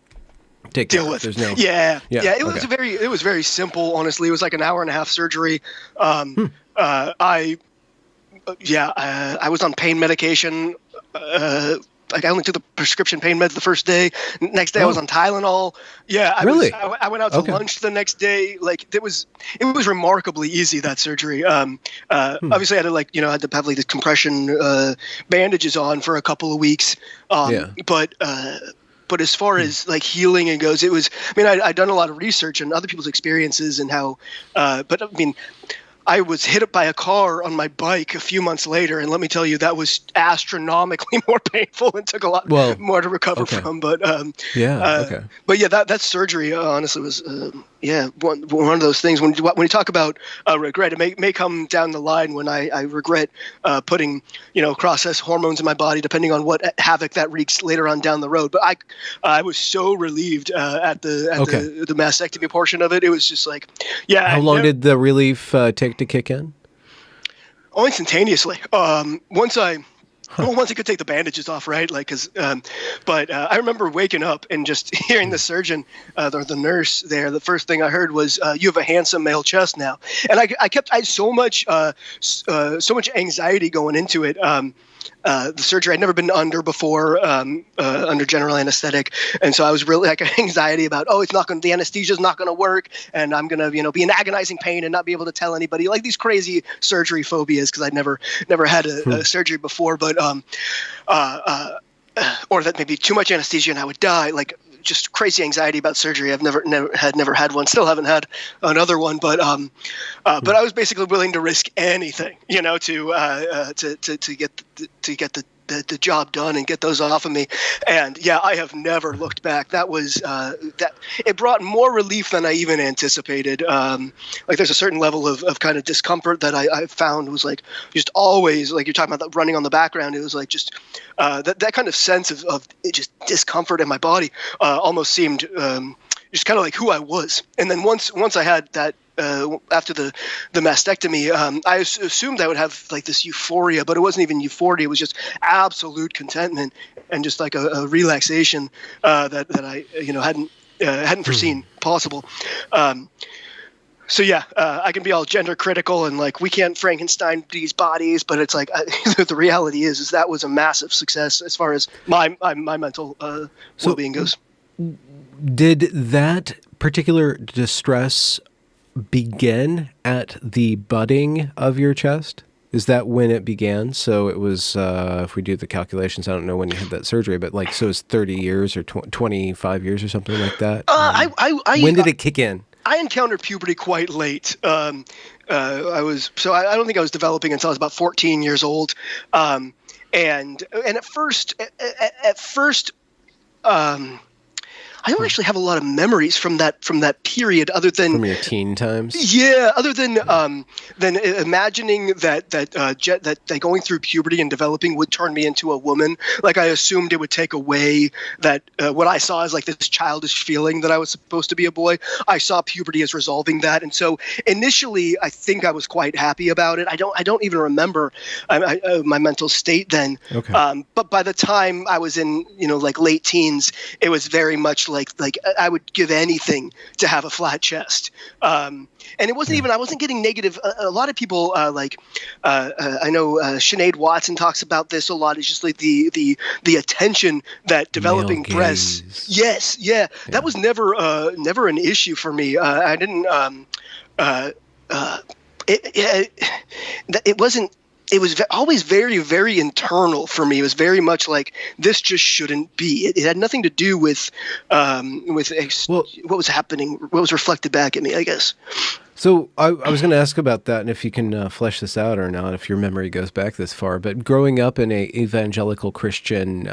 take care of. There's no. Yeah. It was very simple. Honestly, it was like an hour and a half surgery. I was on pain medication. Like I only took the prescription pain meds the first day. Next day I was on Tylenol. Yeah, I went out to lunch the next day. Like it was remarkably easy, that surgery. Obviously I had to had to have like the compression bandages on for a couple of weeks. But as far as like healing and goes, it was. I mean, I'd done a lot of research on other people's experiences and how. But I mean, I was hit up by a car on my bike a few months later, and let me tell you, that was astronomically more painful and took a lot more to recover from. But but that surgery honestly was one of those things. When you talk about regret, it may come down the line when I regret putting cross-sex hormones in my body, depending on what havoc that wreaks later on down the road. But I was so relieved at the mastectomy portion of it. It was just like, How long did the relief take to kick in? Oh, instantaneously. Once I could take the bandages off, right? Like, but I remember waking up and just hearing the surgeon or the nurse there. The first thing I heard was, "You have a handsome male chest now," and I had so much anxiety going into it. The surgery I'd never been under before, under general anesthetic, and so I was really like anxiety about, the anesthesia's not going to work, and I'm going to be in agonizing pain and not be able to tell anybody, like these crazy surgery phobias, because I'd never had a surgery before, but or that maybe too much anesthesia and I would die, like just crazy anxiety about surgery. I've never had one, still haven't had another one, but I was basically willing to risk anything, to get the job done and get those off of me. And I have never looked back. That was that it brought more relief than I even anticipated. Like there's a certain level of kind of discomfort that I found was like just always, like you're talking about the running on the background. It was like just that kind of sense of just discomfort in my body almost seemed just kind of like who I was. And then once I had that, after the mastectomy, I assumed I would have like this euphoria, but it wasn't even euphoria. It was just absolute contentment and just like a relaxation that I hadn't foreseen possible. So I can be all gender critical and like we can't Frankenstein these bodies, but it's like the reality is that was a massive success as far as my mental well-being goes. Did that particular distress begin at the budding of your chest? Is that when it began? So it was, if we do the calculations, I don't know when you had that surgery, but like, so it's 30 years or 25 years or something like that? When did it kick in? I encountered puberty quite late. I don't think I was developing until I was about 14 years old. and at first, I don't actually have a lot of memories from that period, other than From your teen times? than imagining that going through puberty and developing would turn me into a woman. Like, I assumed it would take away that what I saw as like this childish feeling that I was supposed to be a boy. I saw puberty as resolving that, and so initially I think I was quite happy about it. I don't even remember my mental state then. Okay. But by the time I was in like late teens, it was very much like I would give anything to have a flat chest. And it wasn't even, I wasn't getting negative. A lot of people I know Sinead Watson talks about this a lot. It's just like the attention that developing Male breasts. gaze. Yes, yeah, that was never an issue for me. I didn't. It wasn't. It was always very, very internal for me. It was very much like, this just shouldn't be. It had nothing to do with what was happening, what was reflected back at me, I guess. So I was going to ask about that, and if you can flesh this out or not, if your memory goes back this far. But growing up in a evangelical Christian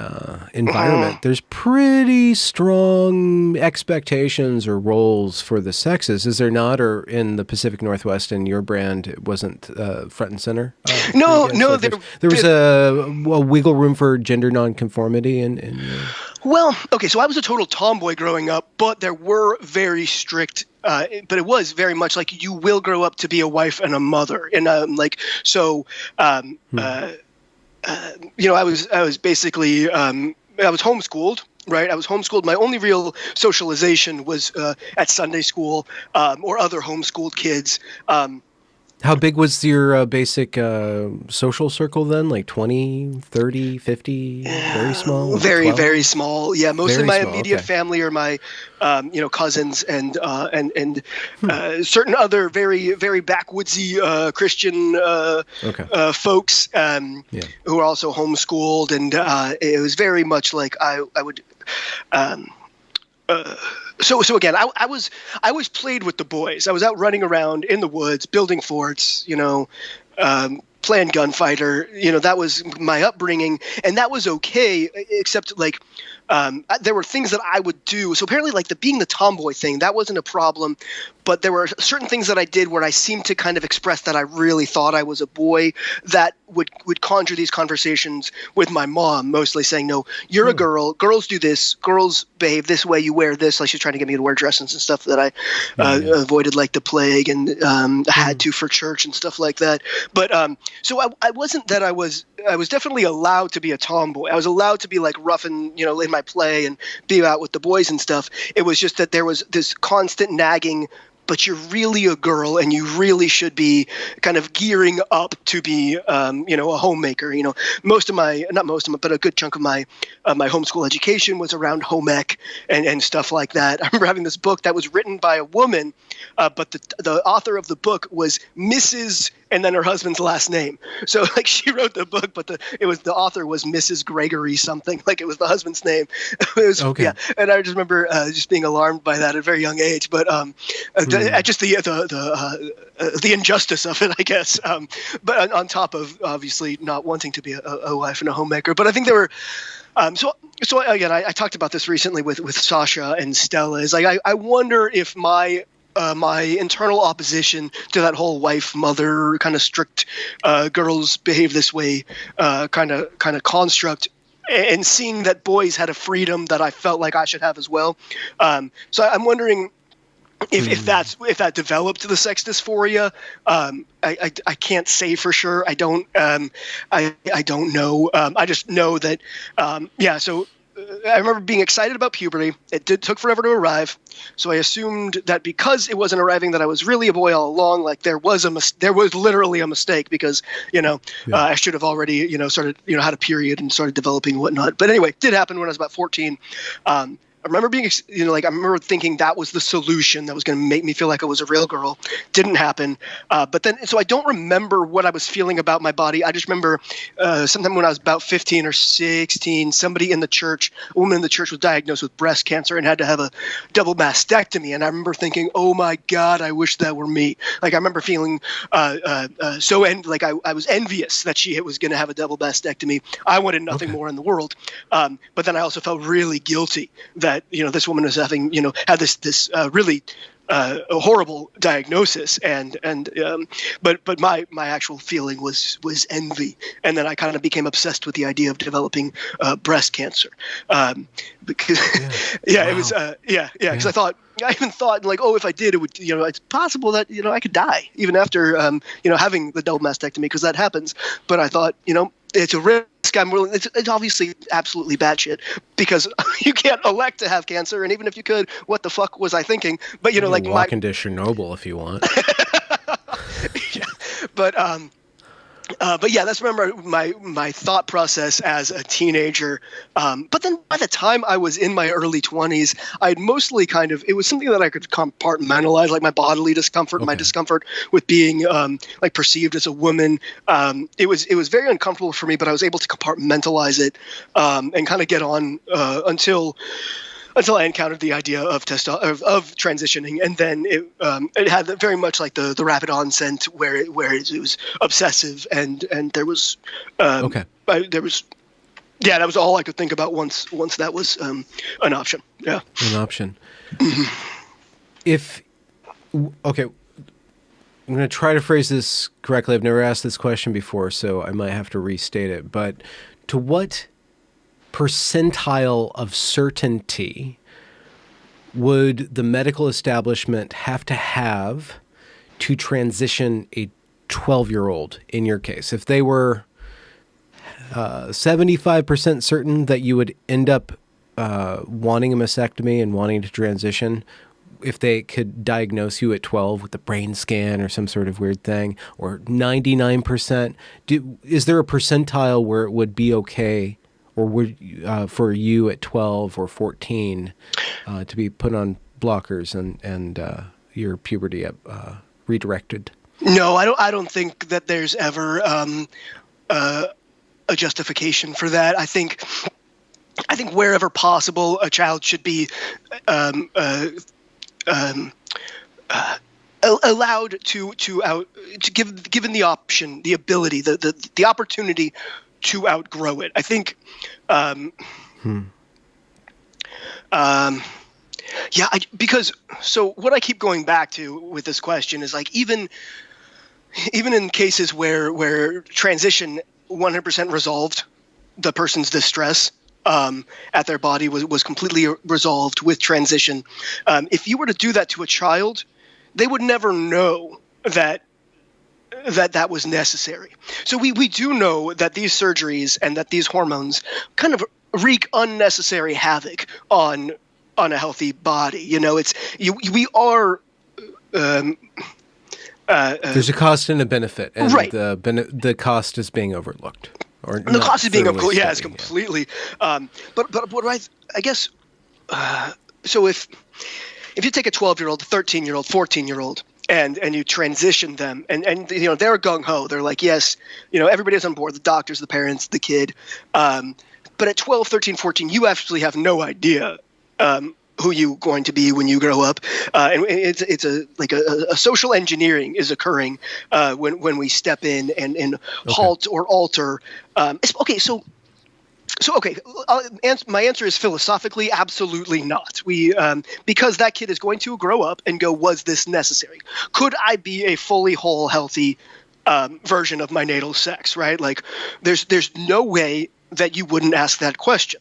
environment, there's pretty strong expectations or roles for the sexes, is there not? Or in the Pacific Northwest and your brand, it wasn't front and center? No. There was a wiggle room for gender nonconformity in Well, okay, so I was a total tomboy growing up, but there were very strict. But it was very much like, you will grow up to be a wife and a mother, and I was basically I was homeschooled. Right, I was homeschooled. My only real socialization was at Sunday school or other homeschooled kids. How big was your basic social circle then? Like 20, 30, 50? Very small? Very, 12? very small. Yeah, mostly Very my small, immediate okay. family are my, cousins and certain other very, very backwoodsy Christian folks who are also homeschooled, and it was very much like I would. So again, I was played with the boys. I was out running around in the woods, building forts, playing gunfighter. That was my upbringing, and that was okay, except like there were things that I would do. So apparently, like being the tomboy thing, that wasn't a problem. But there were certain things that I did where I seemed to kind of express that I really thought I was a boy, that would conjure these conversations with my mom, mostly saying, no, you're a girl. Girls do this. Girls behave this way. You wear this. Like, she's trying to get me to wear dresses and stuff that I avoided like the plague, and had to for church and stuff like that. But so I wasn't that I was definitely allowed to be a tomboy. I was allowed to be like rough and, in my play and be out with the boys and stuff. It was just that there was this constant nagging, but you're really a girl, and you really should be kind of gearing up to be, a homemaker. Not most of my, but a good chunk of my homeschool education was around home ec and stuff like that. I remember having this book that was written by a woman, but the author of the book was Mrs. and then her husband's last name. So like, she wrote the book, but the author was Mrs. Gregory something, like it was the husband's name. It was, okay. Yeah, and I just remember just being alarmed by that at a very young age. But just the injustice of it, I guess. But on top of obviously not wanting to be a wife and a homemaker. But I think there were. So again, I talked about this recently with Sasha and Stella. Is like, I wonder if my internal opposition to that whole wife, mother, kind of strict, girls behave this way, kind of construct, and seeing that boys had a freedom that I felt like I should have as well. So I'm wondering if that developed the sex dysphoria. I can't say for sure. I don't know. I just know that So I remember being excited about puberty. It took forever to arrive, so I assumed that because it wasn't arriving, that I was really a boy all along. Like, there was literally a mistake, because I should have already started had a period and started developing and whatnot. But anyway, it did happen when I was about 14. remember being, like I remember thinking that was the solution that was going to make me feel like I was a real girl. Didn't happen. But then, so I don't remember what I was feeling about my body. I just remember sometime when I was about 15 or 16, somebody in the church, a woman in the church was diagnosed with breast cancer and had to have a double mastectomy. And I remember thinking, oh my God, I wish that were me. Like I remember feeling like I was envious that she was going to have a double mastectomy. I wanted nothing more in the world. But then I also felt really guilty that, this woman was having, had this really a horrible diagnosis, but my actual feeling was envy, and then I kind of became obsessed with the idea of developing breast cancer, because it was because I even thought like, oh, if I did, it would, it's possible that I could die even after having the double mastectomy, because that happens. But I thought, it's a risk I'm willing. It's obviously absolutely batshit, because you can't elect to have cancer, and even if you could, what the fuck was I thinking? But like walk into Chernobyl if you want. Yeah, but yeah, that's remember my thought process as a teenager. But then by the time I was in my early 20s, I'd mostly it was something that I could compartmentalize, like my bodily discomfort, my discomfort with being like perceived as a woman. It was very uncomfortable for me, but I was able to compartmentalize it and kind of get on until I encountered the idea of transitioning, and then it had very much like the rapid onset where it was obsessive, and there was that was all I could think about once that was an option. Yeah, an option. I'm going to try to phrase this correctly. I've never asked this question before, so I might have to restate it. But to what percentile of certainty would the medical establishment have to transition a 12-year-old in your case? If they were 75% certain that you would end up wanting a mastectomy and wanting to transition, if they could diagnose you at 12 with a brain scan or some sort of weird thing, or 99%, is there a percentile where it would be okay, or would for you at 12 or 14 to be put on blockers and your puberty redirected? No, I don't think that there's ever a justification for that. I think wherever possible, a child should be allowed to given the option, the ability, the opportunity to outgrow it. I think, because what I keep going back to with this question is like, even in cases where transition 100% resolved the person's distress at their body was completely resolved with transition. If you were to do that to a child, they would never know that was necessary. So we do know that these surgeries and that these hormones kind of wreak unnecessary havoc on a healthy body. We are. There's a cost and a benefit, and right. The cost is being overlooked. Or the cost is being overlooked. Yeah, it's completely. But what I guess. So if you take a 12-year-old, a 13-year-old, 14-year-old, and you transition them, and they're gung-ho. They're like, yes, everybody's on board, the doctors, the parents, the kid. But at 12, 13, 14, you actually have no idea who you're going to be when you grow up. And it's a social engineering is occurring when we step in and halt or alter. My answer is philosophically, absolutely not. Because that kid is going to grow up and go, was this necessary? Could I be a fully whole, healthy version of my natal sex, right? Like, there's no way that you wouldn't ask that question.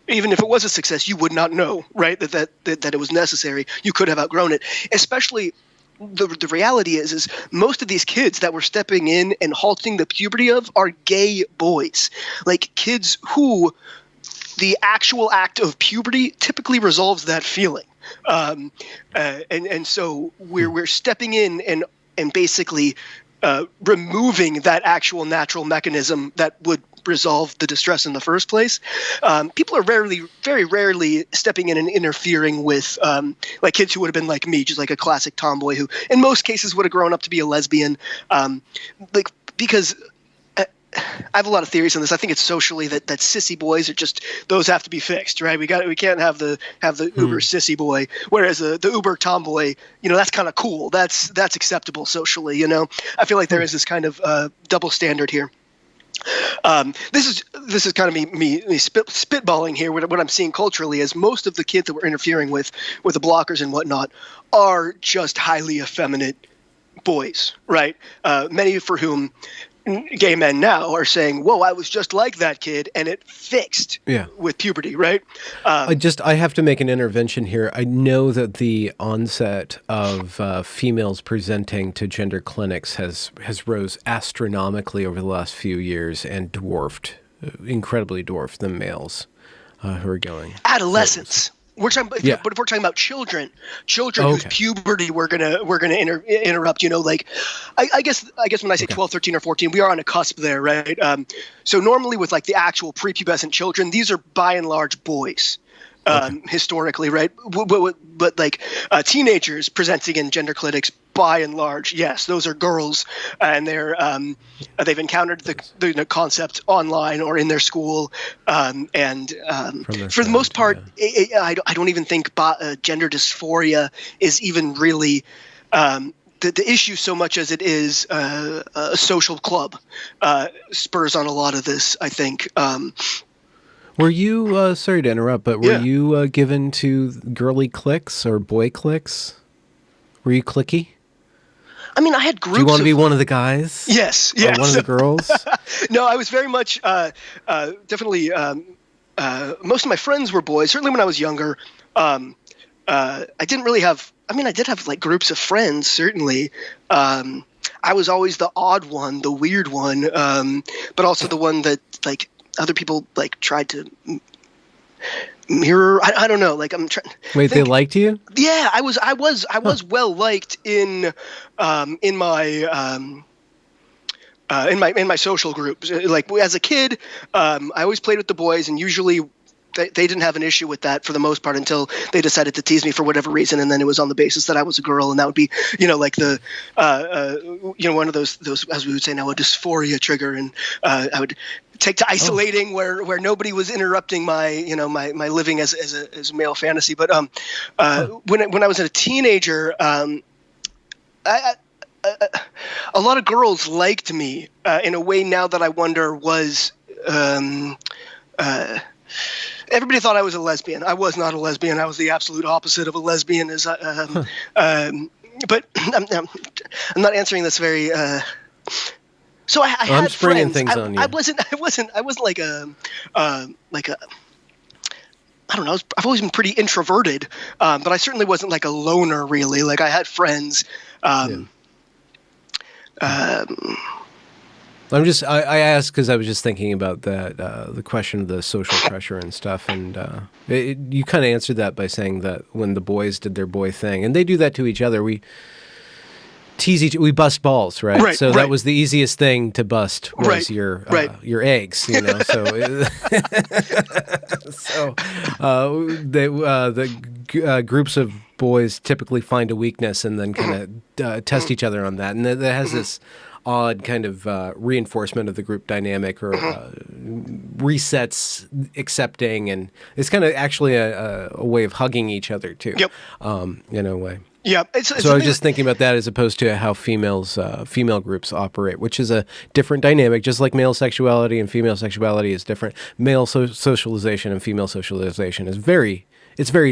Even if it was a success, you would not know, right, that it was necessary. You could have outgrown it. Especially, the reality is most of these kids that we're stepping in and halting the puberty of are gay boys, like kids who the actual act of puberty typically resolves that feeling, and so we're stepping in and basically removing that actual natural mechanism that would resolve the distress in the first place. People are very rarely stepping in and interfering with like kids who would have been like me, just like a classic tomboy who in most cases would have grown up to be a lesbian. Because I have a lot of theories on this. I think it's socially that sissy boys are just, those have to be fixed, right? We can't have the uber sissy boy, whereas the uber tomboy, that's kind of cool. That's acceptable socially. I feel like there is this kind of double standard here. This is kind of me spitballing here. What I'm seeing culturally is most of the kids that we're interfering with the blockers and whatnot are just highly effeminate boys, right? Many for whom gay men now are saying, whoa, I was just like that kid, and it fixed with puberty, right? I have to make an intervention here. I know that the onset of females presenting to gender clinics has rose astronomically over the last few years and incredibly dwarfed the males who are going. Adolescents. But if we're talking about children whose puberty we're gonna interrupt, I guess when I say 12, 13, or 14, we are on a cusp there, right? So normally with like the actual prepubescent children, these are by and large boys. Historically, right? But like teenagers presenting in gender clinics, by and large, yes, those are girls, and they've encountered the concept online or in their school, and for the most part, I don't even think gender dysphoria is even really the issue so much as it is a social club spurs on a lot of this, I think. Were you, sorry to interrupt, but were you given to girly cliques or boy cliques? Were you cliquey? I mean, I had groups. Do you want to be one of the guys? Yes. Or one of the girls? No, I was very much, definitely, most of my friends were boys. Certainly when I was younger, I didn't really have, I did have like groups of friends, certainly. I was always the odd one, the weird one, but also the one that like, other people like tried to mirror. I don't know. Like I'm trying. Wait, they liked you? Yeah, I was well liked in my social groups. Like as a kid, I always played with the boys, and usually they didn't have an issue with that for the most part until they decided to tease me for whatever reason, and then it was on the basis that I was a girl, and that would be like the one of those as we would say now a dysphoria trigger, and I would take to isolating where nobody was interrupting my my living as a male fantasy. But when I was a teenager, a lot of girls liked me in a way now that I wonder was. Everybody thought I was a lesbian. I was not a lesbian. I was the absolute opposite of a lesbian. But I'm not answering this very. So I had friends. Things on you. I wasn't like a I don't know. I've always been pretty introverted, but I certainly wasn't like a loner really. Like I had friends. I asked because I was just thinking about that, the question of the social pressure and stuff, and you kind of answered that by saying that when the boys did their boy thing, and they do that to each other, we we bust balls, right? So that was the easiest thing to bust was your eggs, So, the groups of boys typically find a weakness and then kind of test each other on that, and that has this odd kind of reinforcement of the group dynamic or resets accepting, and it's kind of actually a way of hugging each other too. Yep. In a way. Yeah. So I was just thinking about that as opposed to how female groups operate, which is a different dynamic, just like male sexuality and female sexuality is different. Male socialization and female socialization is very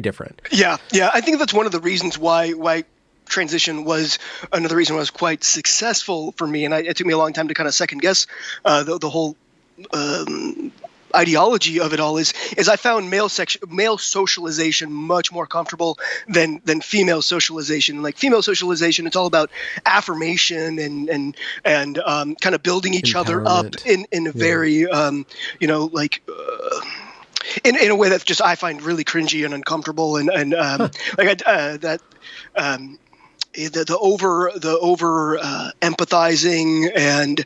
different. Yeah. I think that's one of the reasons why transition was another reason was quite successful for me, and it took me a long time to kind of second guess the whole ideology of it all. Is I found male socialization much more comfortable than female socialization. Like female socialization, it's all about affirmation and kind of building each other up in a very in a way that's just I find really cringy and uncomfortable and the over empathizing, and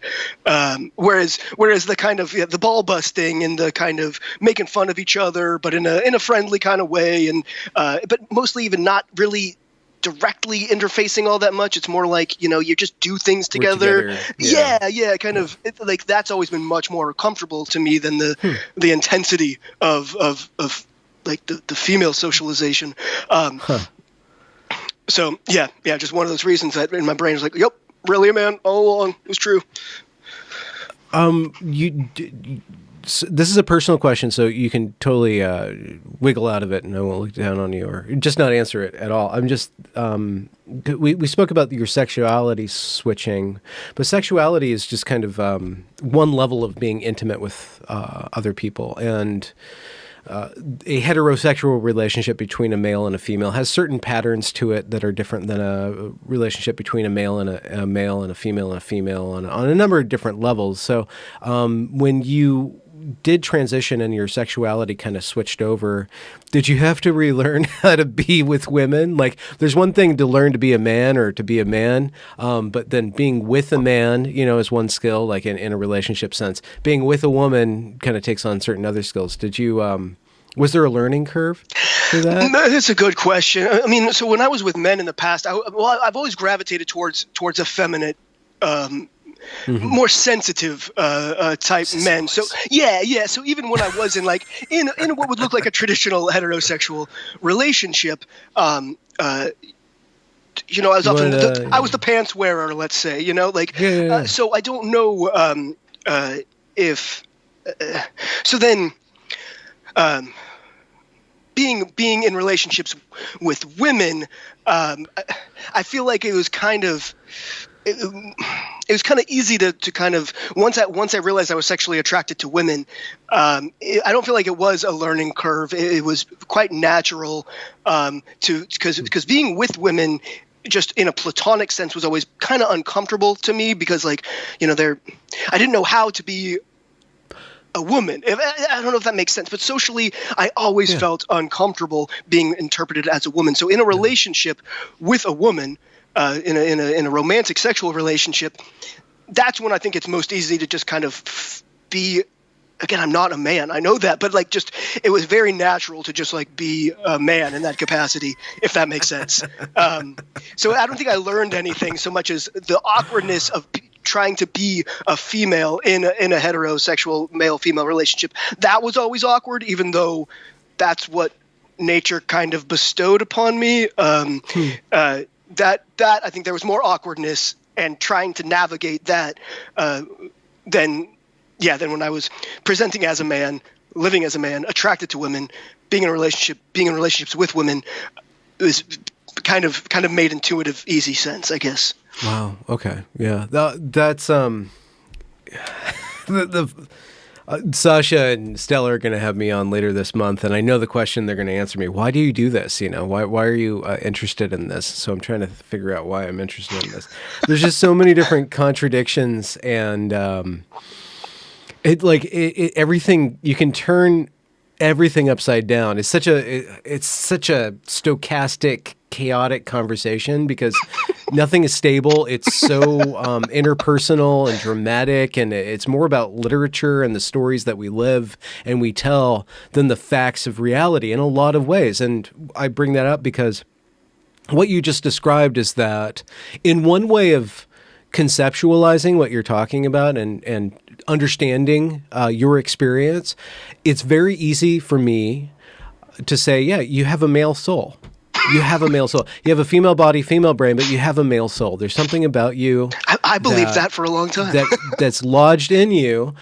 whereas the kind of the ball busting and the kind of making fun of each other, but in a friendly kind of way, and but mostly even not really directly interfacing all that much. It's more like, you just do things together. Yeah, kind of like that's always been much more comfortable to me than the intensity of like the female socialization. So yeah, just one of those reasons that in my brain is like, yep, really, man, all along, it was true. This is a personal question, so you can totally wiggle out of it, and I won't look down on you or just not answer it at all. I'm just we spoke about your sexuality switching, but sexuality is just kind of one level of being intimate with other people, and a heterosexual relationship between a male and a female has certain patterns to it that are different than a relationship between a male and a male and a female on a number of different levels. So when you did transition and your sexuality kind of switched over, did you have to relearn how to be with women? Like, there's one thing to learn to be a man or to be a man, but then being with a man, is one skill, like in a relationship sense. Being with a woman kind of takes on certain other skills. Did you, was there a learning curve for that? That's a good question. I mean, so when I was with men in the past, I've always gravitated towards effeminate, more sensitive type men. So yeah. So even when I was in what would look like a traditional heterosexual relationship, I was often I was the pants wearer, let's say. So I don't know if so then. Being in relationships with women, I feel like it was kind of easy to kind of once I realized I was sexually attracted to women. I don't feel like it was a learning curve. It was quite natural because being with women just in a platonic sense was always kind of uncomfortable to me because I didn't know how to be a woman. I don't know if that makes sense, but socially, I always felt uncomfortable being interpreted as a woman. So in a relationship with a woman, in a romantic sexual relationship, that's when I think it's most easy to just kind of be. Again, I'm not a man. I know that, but it was very natural to just be a man in that capacity, if that makes sense. So I don't think I learned anything so much as the awkwardness of trying to be a female in a heterosexual male-female relationship. That was always awkward, even though that's what nature kind of bestowed upon me. That I think there was more awkwardness and trying to navigate that than when I was presenting as a man, living as a man, attracted to women, being in relationships with women. It was kind of made intuitive, easy sense, I guess. Wow. Okay. Yeah. That's Sasha and Stella are going to have me on later this month, and I know the question they're going to answer me. Why do you do this? Why are you interested in this? So I'm trying to figure out why I'm interested in this. There's just so many different contradictions, and everything you can turn everything upside down. It's such a stochastic, chaotic conversation because nothing is stable. It's so interpersonal and dramatic, and it's more about literature and the stories that we live and we tell than the facts of reality in a lot of ways. And I bring that up because what you just described is that in one way of conceptualizing what you're talking about and understanding your experience, it's very easy for me to say, yeah, you have a male soul. You have a male soul. You have a female body, female brain, but you have a male soul. There's something about you. I believed that for a long time. That's lodged in you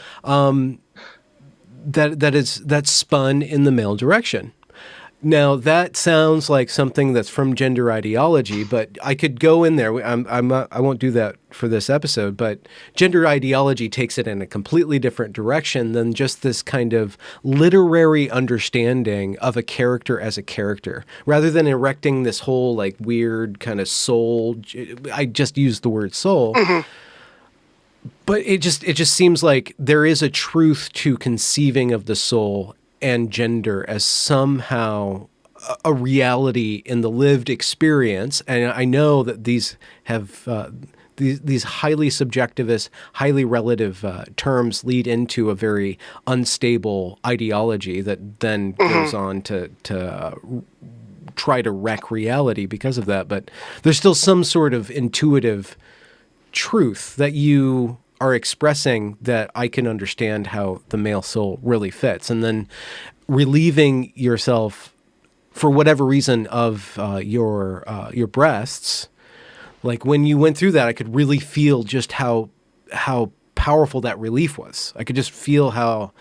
that's spun in the male direction. Now, that sounds like something that's from gender ideology, but I could go in there. I won't do that for this episode, but gender ideology takes it in a completely different direction than just this kind of literary understanding of a character as a character. Rather than erecting this whole weird kind of soul, I just used the word soul. Mm-hmm. But it just seems like there is a truth to conceiving of the soul and gender as somehow a reality in the lived experience. And I know that these have these highly subjectivist, highly relative terms lead into a very unstable ideology that then goes on to try to wreck reality because of that. But there's still some sort of intuitive truth that you are expressing that I can understand how the male soul really fits. And then relieving yourself for whatever reason of your breasts, like when you went through that, I could really feel just how powerful that relief was. I could just feel how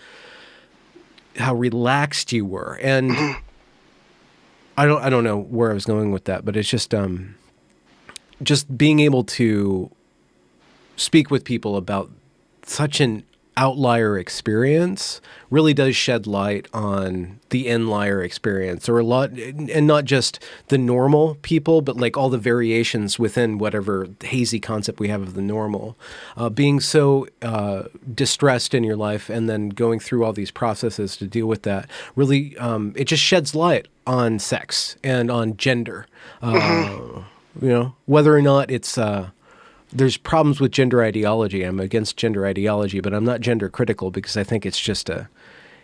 relaxed you were. And I don't know where I was going with that, but it's just being able to speak with people about such an outlier experience really does shed light on the inlier experience, or a lot, and not just the normal people, but like all the variations within whatever hazy concept we have of the normal. Being so distressed in your life and then going through all these processes to deal with that, really, it just sheds light on sex and on gender. Whether or not it's there's problems with gender ideology. I'm against gender ideology, but I'm not gender critical because I think it's just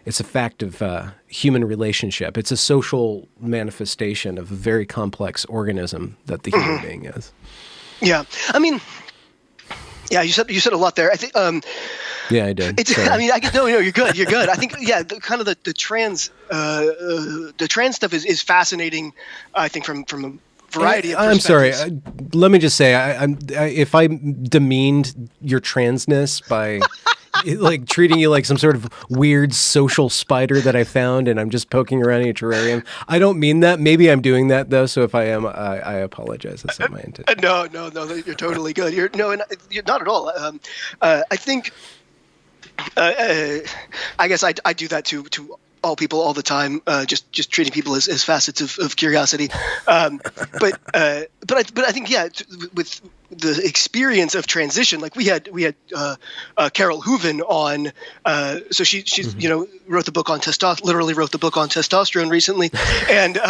it's a fact of human relationship. It's a social manifestation of a very complex organism that the human being is. Yeah, I mean, yeah, you said a lot there. I think. Yeah, I did. I mean, no, you're good. You're good. I think, yeah, the trans stuff is fascinating. I think from a variety of I'm sorry. perspectives. Let me just say, if I demeaned your transness by like treating you like some sort of weird social spider that I found, and I'm just poking around in your terrarium, I don't mean that. Maybe I'm doing that though. So if I am, I apologize. That's not my intent. No, you're totally good. You're not at all. I think. I guess I do that to all people all the time, just treating people as facets of curiosity. But I think, yeah, with the experience of transition, like we had Carol Hooven on, so she's wrote the book on literally wrote the book on testosterone recently, and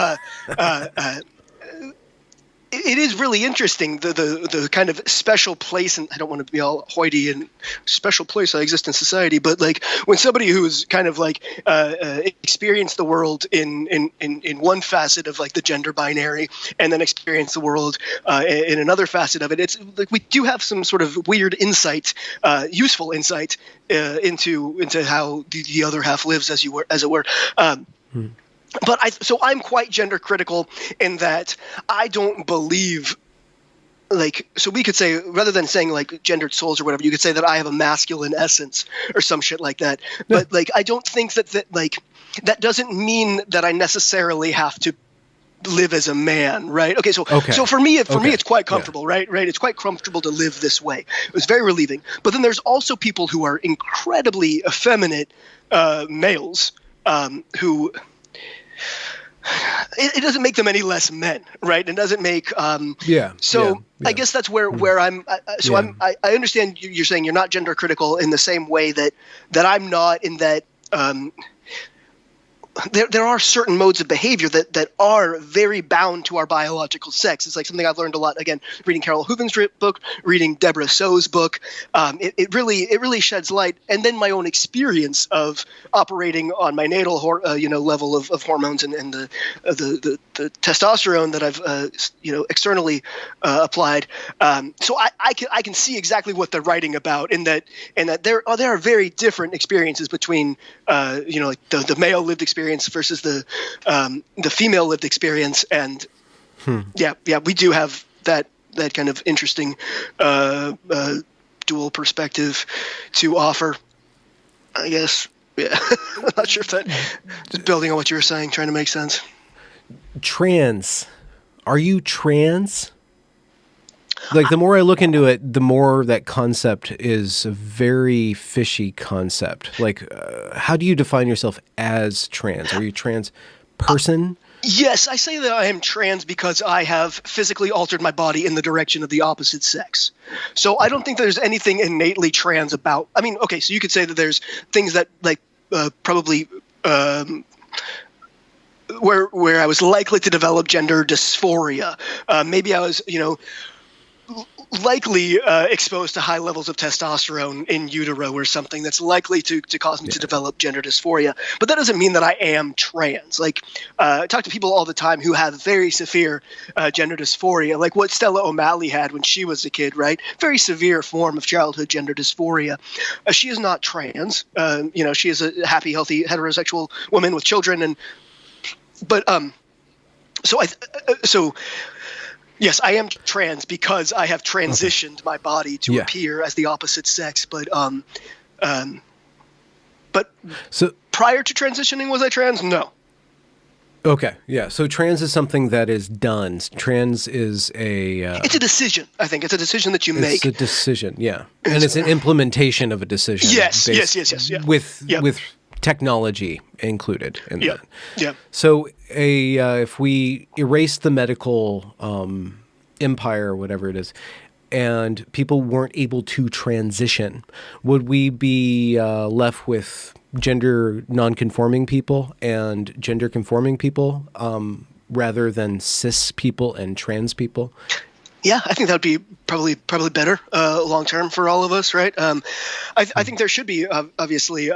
it is really interesting, the kind of special place, and I don't want to be all hoity and special place I exist in society, but like when somebody who's kind of like experienced the world in one facet of like the gender binary, and then experienced the world in another facet of it, it's like we do have some sort of weird insight, useful insight into how the other half lives, as it were. But I'm quite gender critical in that I don't believe, like, so we could say, rather than saying like gendered souls or whatever, you could say that I have a masculine essence or some shit like that. Yeah. But like, I don't think that like, that doesn't mean that I necessarily have to live as a man, right? Okay, so for me it's quite comfortable, right? It's quite comfortable to live this way. It was very relieving. But then there's also people who are incredibly effeminate males who. It doesn't make them any less men, right? It doesn't make I guess that's where I'm. I understand you're saying you're not gender critical in the same way that I'm not, in that there are certain modes of behavior that are very bound to our biological sex. It's like something I've learned a lot, again, reading Carol Hooven's book, reading Deborah So's book. It really sheds light. And then my own experience of operating on my natal level of hormones and the testosterone that I've externally applied. So I can see exactly what they're writing about, in that there are very different experiences between like the male lived experience versus the female lived experience, and we do have that kind of interesting dual perspective to offer, I guess. Yeah, I'm not sure if that, just building on what you were saying, trying to make sense. Trans, are you trans? Like, the more I look into it, the more that concept is a very fishy concept. Like, how do you define yourself as trans? Are you a trans person? Yes, I say that I am trans because I have physically altered my body in the direction of the opposite sex. So I don't think there's anything innately trans about. I mean, okay, so you could say that there's things that like probably where I was likely to develop gender dysphoria. Maybe I was, likely exposed to high levels of testosterone in utero or something that's likely to cause me to develop gender dysphoria. But that doesn't mean that I am trans. Like, I talk to people all the time who have very severe gender dysphoria, like what Stella O'Malley had when she was a kid, right? Very severe form of childhood gender dysphoria. She is not trans. She is a happy, healthy, heterosexual woman with children. Yes, I am trans because I have transitioned my body to appear as the opposite sex. But so prior to transitioning, was I trans? No. Okay, yeah. So trans is something that is done. Trans is it's a decision. I think it's a decision that you make. It's a decision, yeah, and it's an implementation of a decision. Yes. Yeah. With technology included in that. Yeah. So if we erase the medical empire, or whatever it is, and people weren't able to transition, would we be left with gender non-conforming people and gender conforming people rather than cis people and trans people? Yeah, I think that would be probably better long term for all of us, right? I think there should be obviously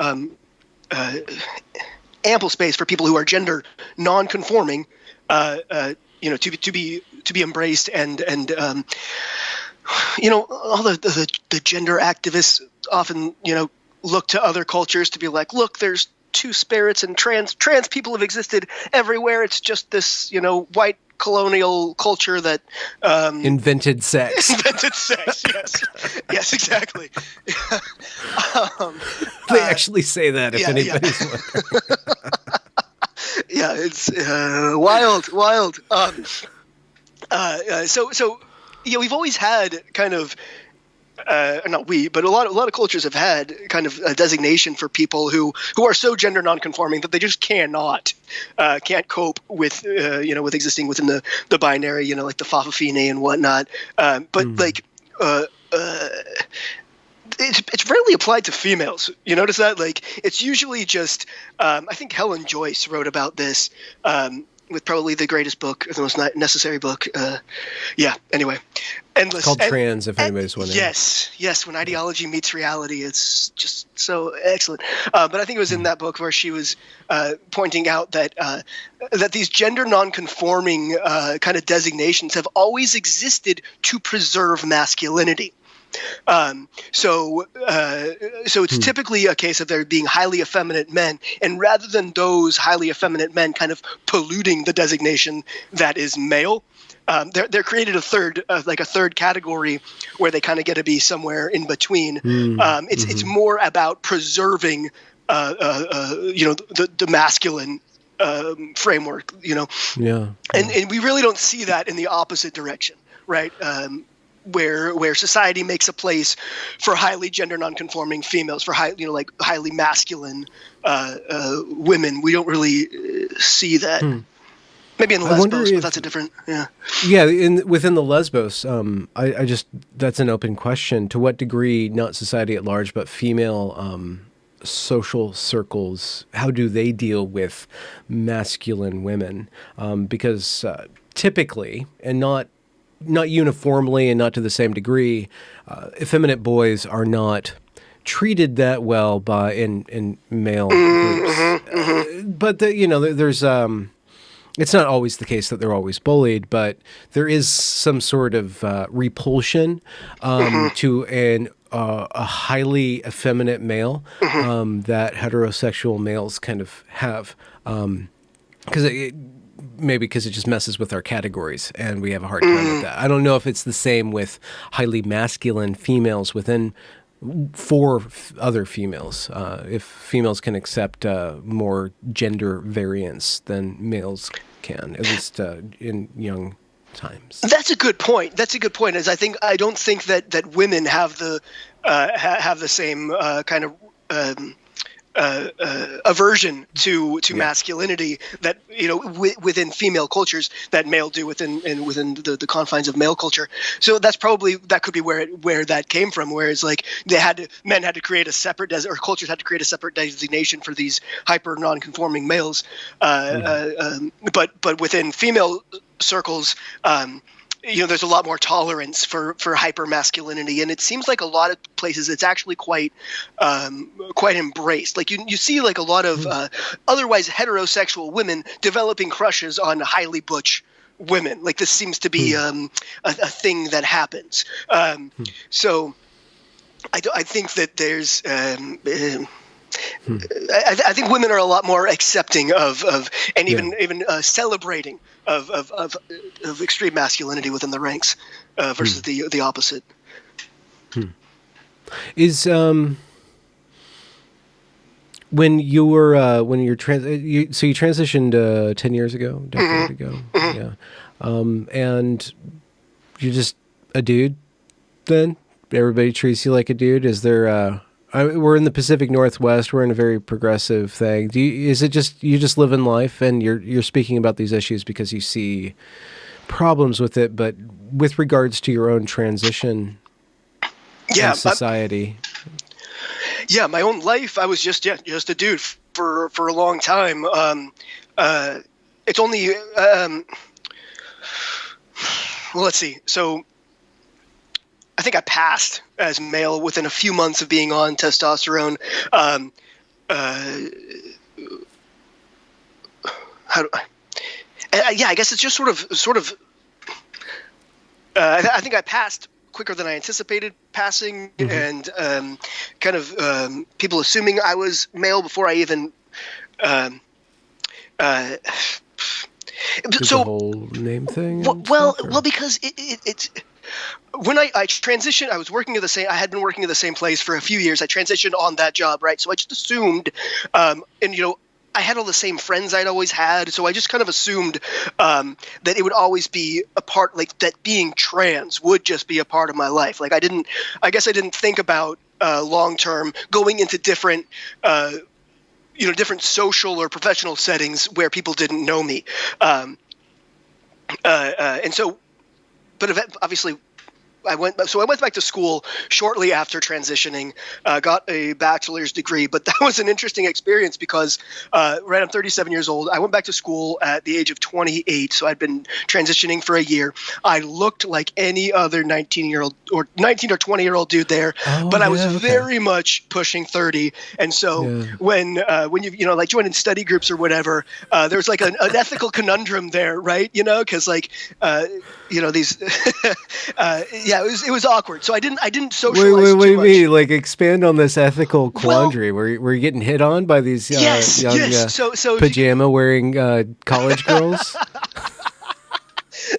ample space for people who are gender non-conforming, to be embraced, and all the gender activists often look to other cultures to be like, look, there's two spirits, and trans people have existed everywhere. It's just this white colonial culture that invented sex. Yes, exactly. They actually say that if anybody's wondering. Yeah, it's wild. We've always had kind of not we, but a lot of cultures have had kind of a designation for people who are so gender nonconforming that they just can't cope with with existing within the binary, like the Fa'afafine and whatnot. It's rarely applied to females. You notice that? Like, it's usually just I think Helen Joyce wrote about this with probably the greatest book, or the most necessary book. Anyway. Endless. It's called Trans, if anybody's wondering. Yes. When ideology meets reality, it's just so excellent. But I think it was in that book where she was pointing out that these gender non-conforming kind of designations have always existed to preserve masculinity. So it's typically a case of there being highly effeminate men, and rather than those highly effeminate men kind of polluting the designation that is male, they're created a third category where they kind of get to be somewhere in between. It's more about preserving the masculine framework, and we really don't see that in the opposite direction, right? Where society makes a place for highly gender nonconforming females, for highly masculine women. We don't really see that. Maybe in Lesbos, but that's a different. Within the Lesbos, I just, that's an open question. To what degree, not society at large, but female social circles, how do they deal with masculine women? Because typically, and not uniformly and not to the same degree, effeminate boys are not treated that well in male groups. But there's it's not always the case that they're always bullied, but there is some sort of repulsion to a highly effeminate male that heterosexual males kind of have, because because it just messes with our categories, and we have a hard time with that. I don't know if it's the same with highly masculine females for other females. If females can accept more gender variance than males can, at least in young times. That's a good point. As I don't think that women have the same kind of aversion to masculinity that within female cultures that male do within the confines of male culture. So that could be where that came from. Whereas like men had to create a separate or cultures had to create a separate designation for these hyper non-conforming males. But within female circles, there's a lot more tolerance for hyper masculinity, and it seems like a lot of places it's actually quite embraced. Like you see like a lot of otherwise heterosexual women developing crushes on highly butch women. Like this seems to be a thing that happens. So I think that there's. I think women are a lot more accepting of and even celebrating of extreme masculinity within the ranks versus the opposite. Is when you're so you transitioned 10 years ago, decade ago, and you're just a dude. Then everybody treats you like a dude. Is there? We're in the Pacific Northwest. We're in a very progressive thing. Is it just you just live in life and you're speaking about these issues because you see problems with it, but with regards to your own transition in society? My own life, I was just a dude for a long time. It's only let's see. So I think I passed as male within a few months of being on testosterone. I guess it's just sort of. I think I passed quicker than I anticipated passing, and kind of people assuming I was male before I even. So the whole name thing. Well, because it's. When I transitioned, I had been working at the same place for a few years. I transitioned on that job, right? So I just assumed, I had all the same friends I'd always had. So I just kind of assumed that it would always be a part, like that being trans would just be a part of my life. Like I guess I didn't think about long-term going into different, different social or professional settings where people didn't know me. And so, but obviously I went back to school shortly after transitioning, got a bachelor's degree, but that was an interesting experience because, I'm 37 years old. I went back to school at the age of 28. So I'd been transitioning for a year. I looked like any other 19 or 20-year-old dude there, but I was very much pushing 30. And so when you like joining study groups or whatever, there's like an ethical conundrum there, right? Cause like, these, it was awkward. So I didn't socialize. Wait, what do you mean? Like expand on this ethical quandary. Were you getting hit on by these young So pajama wearing college girls?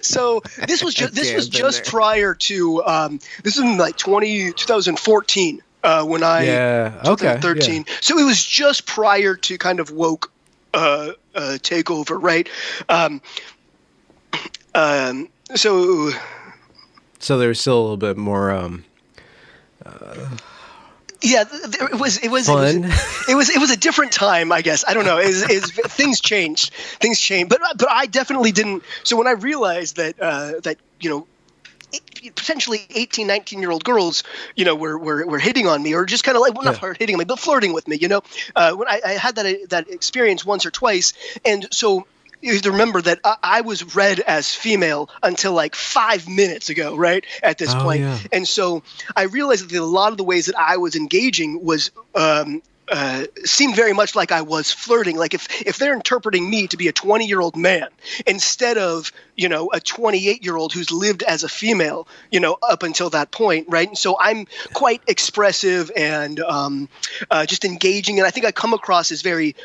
So this was just prior to this is in like 2014 when I 2013. So it was just prior to kind of woke takeover, right? So there's still a little bit more. It was fun. It was a different time, I guess. I don't know. Things changed, but I definitely didn't. So when I realized that potentially 18, 19-year-old girls, were hitting on me or just kind of like, well, not hitting on me, but flirting with me, when I had that experience once or twice, and so. You have to remember that I was read as female until like 5 minutes ago, right? At this point. Yeah. And so I realized that a lot of the ways that I was engaging was seemed very much like I was flirting. Like if they're interpreting me to be a 20-year-old man instead of, a 28-year-old who's lived as a female, up until that point, right? And so I'm quite expressive and just engaging. And I think I come across as very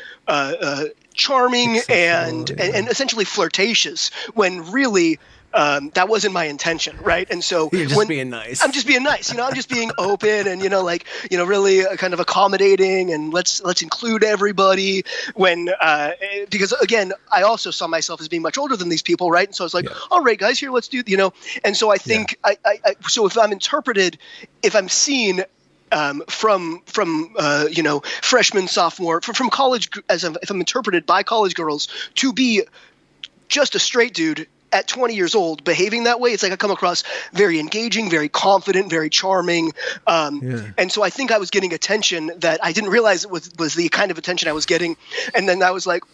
charming and essentially flirtatious when really that wasn't my intention, right? And so you're just being nice. I'm just being nice, I'm just being open and really kind of accommodating and let's include everybody. When because again, I also saw myself as being much older than these people, right? And so I was like, all right, guys, here, let's do. And so I think so if I'm seen from freshman, sophomore, from college, if I'm interpreted by college girls to be just a straight dude at 20 years old behaving that way. It's like I come across very engaging, very confident, very charming. And so I think I was getting attention that I didn't realize it was the kind of attention I was getting. And then I was like,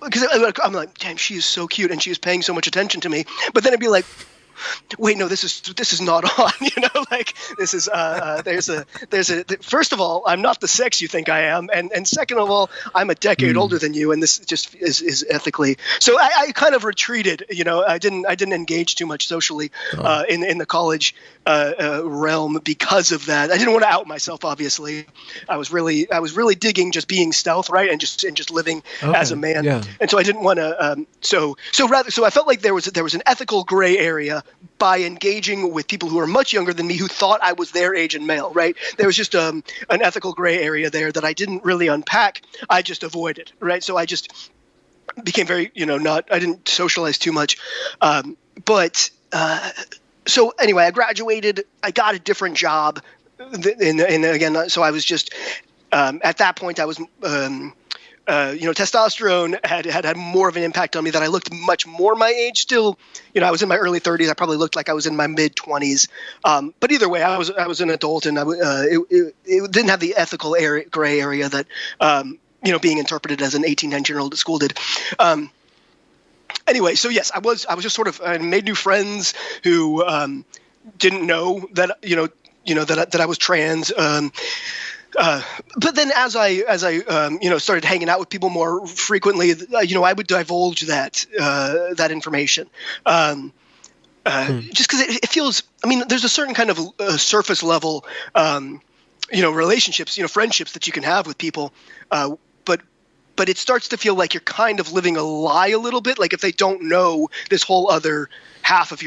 because I'm like, damn, she is so cute and she is paying so much attention to me. But then I'd be like, wait, no, this is not on, like this is, first of all, I'm not the sex you think I am. And second of all, I'm a decade older than you. And this just is ethically. So I kind of retreated, I didn't engage too much socially, in the college, realm because of that. I didn't want to out myself, obviously. I was really digging just being stealth, right. And just living as a man. Yeah. And so I didn't want to, so I felt like there was an ethical gray area by engaging with people who are much younger than me who thought I was their age and male, right? There was just an ethical gray area there that I didn't really unpack. I just avoided, right? So I just became very, I didn't socialize too much. So anyway, I graduated. I got a different job. And again, so I was just, at that point I was, testosterone had more of an impact on me, that I looked much more my age still. I was in my early 30s. I probably looked like I was in my mid 20s. But either way, I was an adult, and it didn't have the ethical gray area that, being interpreted as an 18, 19-year-old at school did. Anyway, so yes, I was just sort of, I made new friends who didn't know that, that I was trans. But then as I started hanging out with people more frequently, I would divulge that information. Just because it feels, there's a certain kind of surface level, relationships, friendships that you can have with people. But it starts to feel like you're kind of living a lie a little bit. Like if they don't know this whole other half of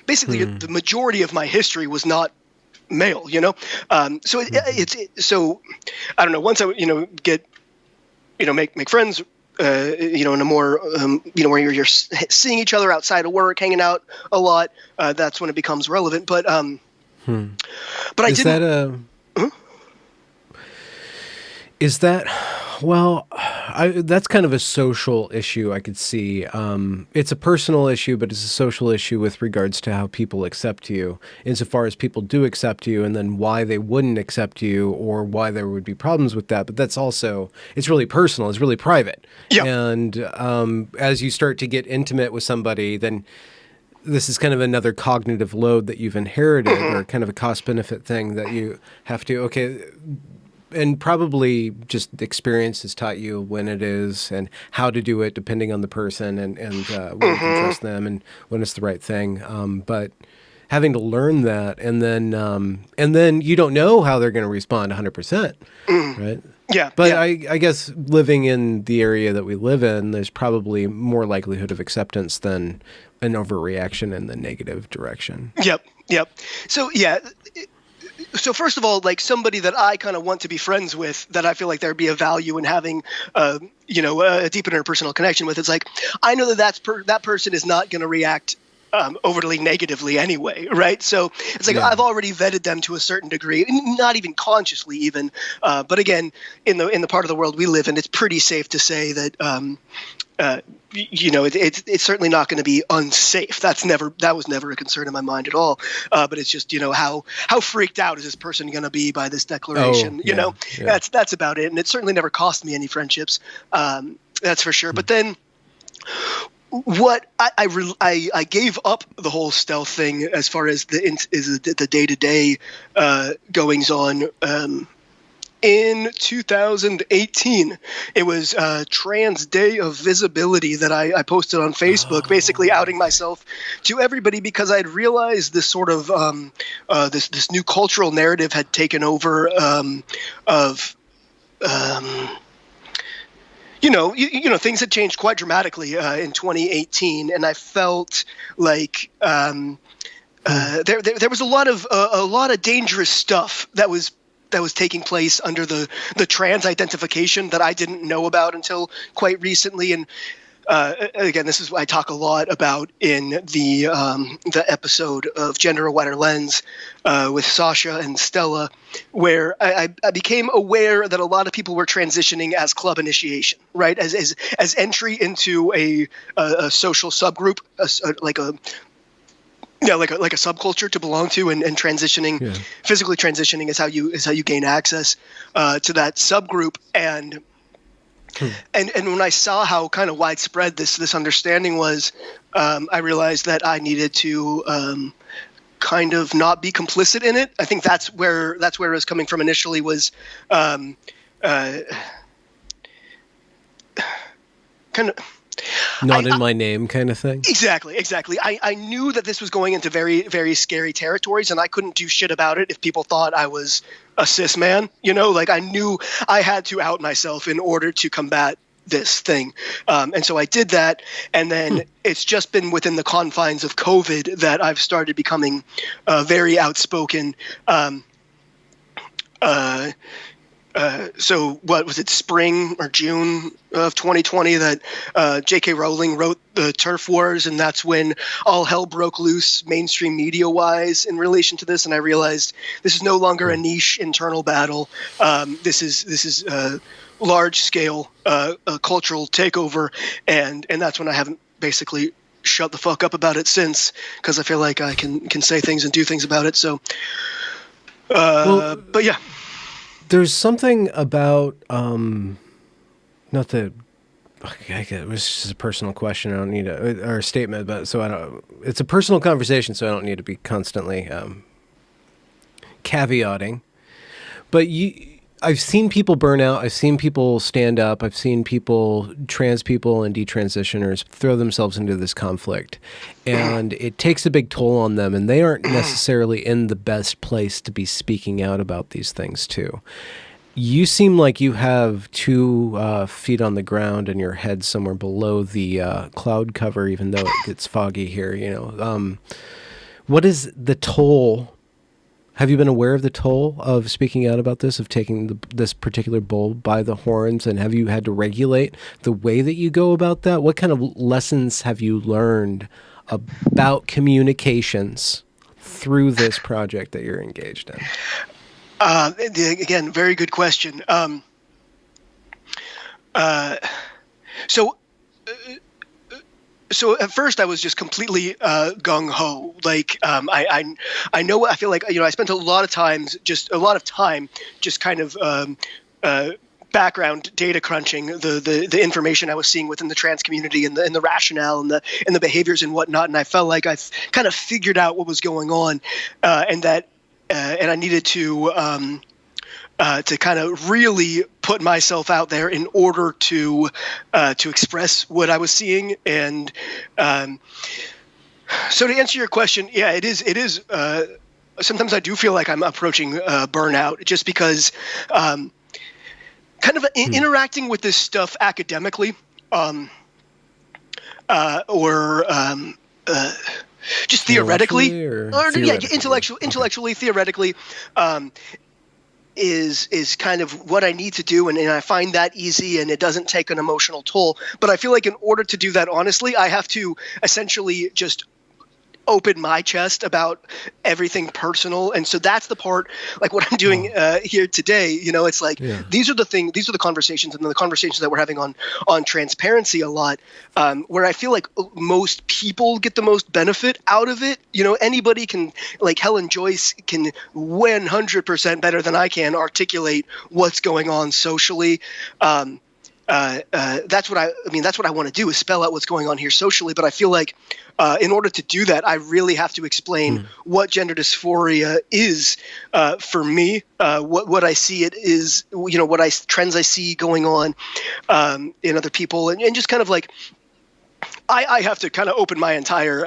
basically the majority of my history was not male, so so I don't know, once I get make friends in a more where you're seeing each other outside of work, hanging out a lot, that's when it becomes relevant. But I didn't. Is that that's kind of a social issue I could see. It's a personal issue, but it's a social issue with regards to how people accept you, insofar as people do accept you, and then why they wouldn't accept you or why there would be problems with that. But that's also, it's really personal, it's really private. Yeah. And as you start to get intimate with somebody, then this is kind of another cognitive load that you've inherited, or kind of a cost-benefit thing that you have to, and probably just experience has taught you when it is and how to do it depending on the person and when you can trust them and when it's the right thing. But having to learn that and then you don't know how they're going to respond 100%, right? Yeah. But yeah. I guess living in the area that we live in, there's probably more likelihood of acceptance than an overreaction in the negative direction. Yep. So, yeah. So first of all, like somebody that I kind of want to be friends with, that I feel like there'd be a value in having, a deep interpersonal connection with. It's like, I know that person is not going to react overly negatively anyway, right? So it's like I've already vetted them to a certain degree, not even consciously even. But again, in the part of the world we live in, it's pretty safe to say that it's certainly not going to be unsafe. That was never a concern in my mind at all. But it's just, how freaked out is this person going to be by this declaration? That's about it. And it certainly never cost me any friendships. That's for sure. But then what I gave up the whole stealth thing as far as the day-to-day goings on. In 2018, it was Trans Day of Visibility that I posted on Facebook, basically outing myself to everybody because I'd realized this sort of this new cultural narrative had taken over of things had changed quite dramatically in 2018, and I felt like there was a lot of dangerous stuff that was taking place under the trans identification that I didn't know about until quite recently. And again, this is what I talk a lot about in the episode of Gender a Wider Lens with Sasha and Stella, where I became aware that a lot of people were transitioning as club initiation, right? As entry into a social subgroup, like a subculture to belong to, and transitioning, physically transitioning is how you gain access to that subgroup. And when I saw how kind of widespread this understanding was, I realized that I needed to kind of not be complicit in it. I think that's where it was coming from initially, was kind of not in my name kind of thing. Exactly. I knew that this was going into very, very scary territories, and I couldn't do shit about it if people thought I was a cis man. Like, I knew I had to out myself in order to combat this thing. And so I did that, and then it's just been within the confines of COVID that I've started becoming very outspoken. So what was it, spring or June of 2020 that J.K. Rowling wrote the Turf Wars, and that's when all hell broke loose mainstream media-wise in relation to this, and I realized this is no longer a niche internal battle. This is large-scale cultural takeover, and that's when I haven't basically shut the fuck up about it since, because I feel like I can say things and do things about it. So, but yeah. There's something about, not that, it was just a personal question. I don't need or a statement, but it's a personal conversation, so I don't need to be constantly caveating. But I've seen people burn out. I've seen people stand up. I've seen trans people and detransitioners throw themselves into this conflict. And it takes a big toll on them. And they aren't necessarily in the best place to be speaking out about these things, too. You seem like you have 2 feet on the ground and your head somewhere below the cloud cover, even though it gets foggy here. What is the toll? Have you been aware of the toll of speaking out about this, of taking this particular bull by the horns, and have you had to regulate the way that you go about that? What kind of lessons have you learned about communications through this project that you're engaged in? Again, very good question. So at first I was just completely gung ho. Like I know, I feel like I spent a lot of time just kind of background data crunching the information I was seeing within the trans community and the rationale and the behaviors and whatnot, and I felt like I've kind of figured out what was going on, and I needed to kind of really put myself out there in order to express what I was seeing. And so to answer your question, yeah, it is. Sometimes I do feel like I'm approaching burnout, just because kind of interacting with this stuff academically, or just theoretically, intellectually, theoretically. Is kind of what I need to do, and I find that easy, and it doesn't take an emotional toll. But I feel like in order to do that honestly, I have to essentially just open my chest about everything personal. And so that's the part, like what I'm doing here today. It's like these are the conversations, and the conversations that we're having on transparency a lot, where I feel like most people get the most benefit out of it. Anybody can, like Helen Joyce can 100% better than I can articulate what's going on socially. That's what I want to do, is spell out what's going on here socially. But I feel like in order to do that, I really have to explain what gender dysphoria is for me, what I see it is, what trends I see going on in other people, and just kind of like, I have to kind of open my entire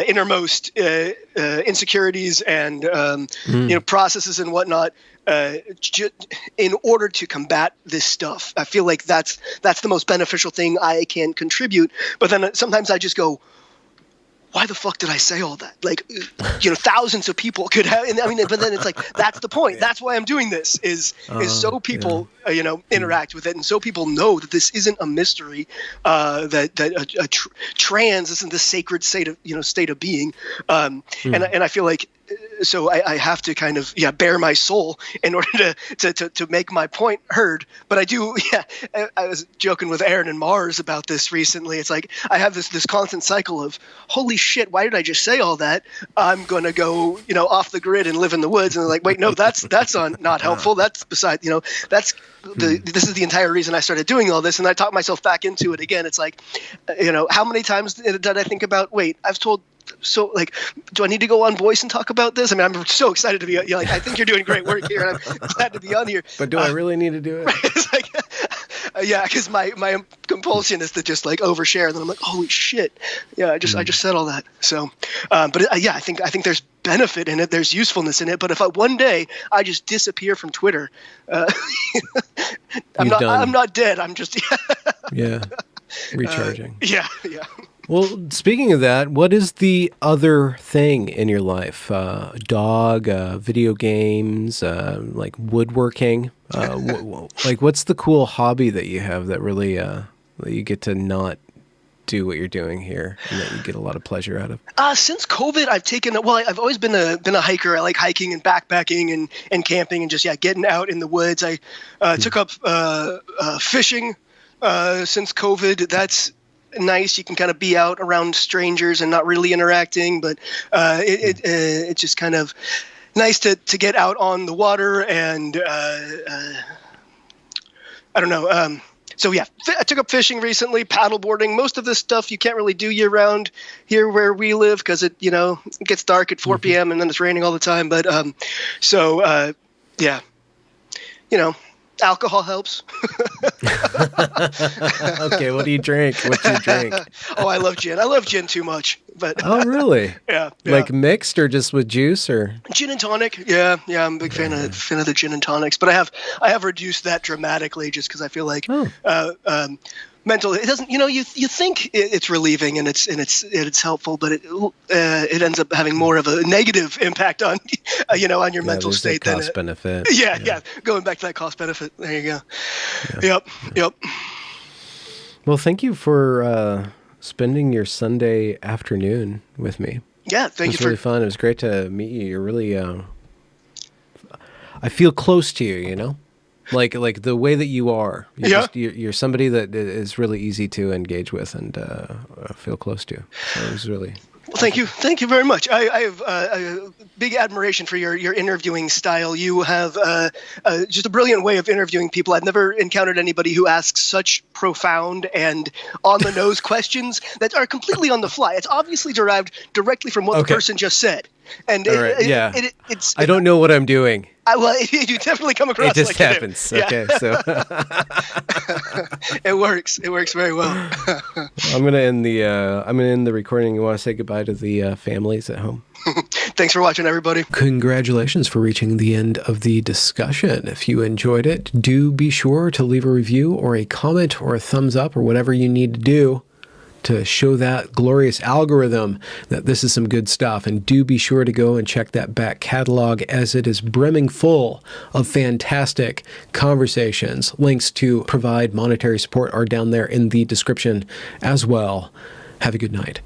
innermost insecurities and processes and whatnot, in order to combat this stuff. I feel like that's the most beneficial thing I can contribute. But then sometimes I just go, why the fuck did I say all that? Like, thousands of people could have, and I mean, but then it's like, that's the point. That's why I'm doing this is so people, interact with it. And so people know that this isn't a mystery, that trans isn't the sacred state of being. And I feel like, so I have to kind of bare my soul in order to make my point heard. But I do I was joking with Aaron and Mars about this recently. It's like I have this constant cycle of holy shit, why did I just say all that? I'm gonna go off the grid and live in the woods, and they're like, wait, no, that's not helpful. That's beside that's this is the entire reason I started doing all this, and I talked myself back into it again. It's like how many times did I think about, wait, I've told. So, like, do I need to go on Voice and talk about this? I mean, I'm so excited to be like, I think you're doing great work here, and I'm glad to be on here. But do I really need to do it? Right? It's like, because my compulsion is to just like overshare, and then I'm like, holy shit, I just said all that. So, but I think there's benefit in it, there's usefulness in it. But if one day I just disappear from Twitter, I'm not dead. I'm just recharging. Yeah. Well, speaking of that, what is the other thing in your life? Dog, video games, like woodworking? What's the cool hobby that you have that really that you get to not do what you're doing here and that you get a lot of pleasure out of? Since COVID, I've always been a hiker. I like hiking and backpacking and camping and just getting out in the woods. I took up fishing since COVID. That's nice. You can kind of be out around strangers and not really interacting, but it's just kind of nice to get out on the water and I don't know. So I took up fishing recently, paddleboarding. Most of this stuff you can't really do year round here where we live because it gets dark at 4 p.m. and then it's raining all the time. But alcohol helps. Okay, what do you drink? What's your drink? Oh, I love gin. I love gin too much. But oh, really? Yeah. Like mixed or just with juice or gin and tonic? Yeah. I'm a big fan of the gin and tonics. But I have reduced that dramatically just because I feel like mental. It doesn't. You think it's relieving and it's helpful, but it ends up having more of a negative impact on on your mental state than cost benefit. Yeah. Going back to that cost benefit. There you go. Yeah. Yep. Well, thank you for spending your Sunday afternoon with me. Yeah, thank you. It was really fun. It was great to meet you. You're really. I feel close to you. Like the way that you are. You're somebody that is really easy to engage with and feel close to. So it was really. Well, thank you very much. I have a big admiration for your interviewing style. You have just a brilliant way of interviewing people. I've never encountered anybody who asks such profound and on-the-nose questions that are completely on the fly. It's obviously derived directly from what the person just said. And it's I don't know what I'm doing. You definitely come across. It just like happens. Okay, so it works. It works very well. I'm gonna end the recording. You want to say goodbye to the families at home? Thanks for watching, everybody. Congratulations for reaching the end of the discussion. If you enjoyed it, do be sure to leave a review or a comment or a thumbs up or whatever you need to do to show that glorious algorithm that this is some good stuff. And do be sure to go and check that back catalog as it is brimming full of fantastic conversations. Links to provide monetary support are down there in the description as well. Have a good night.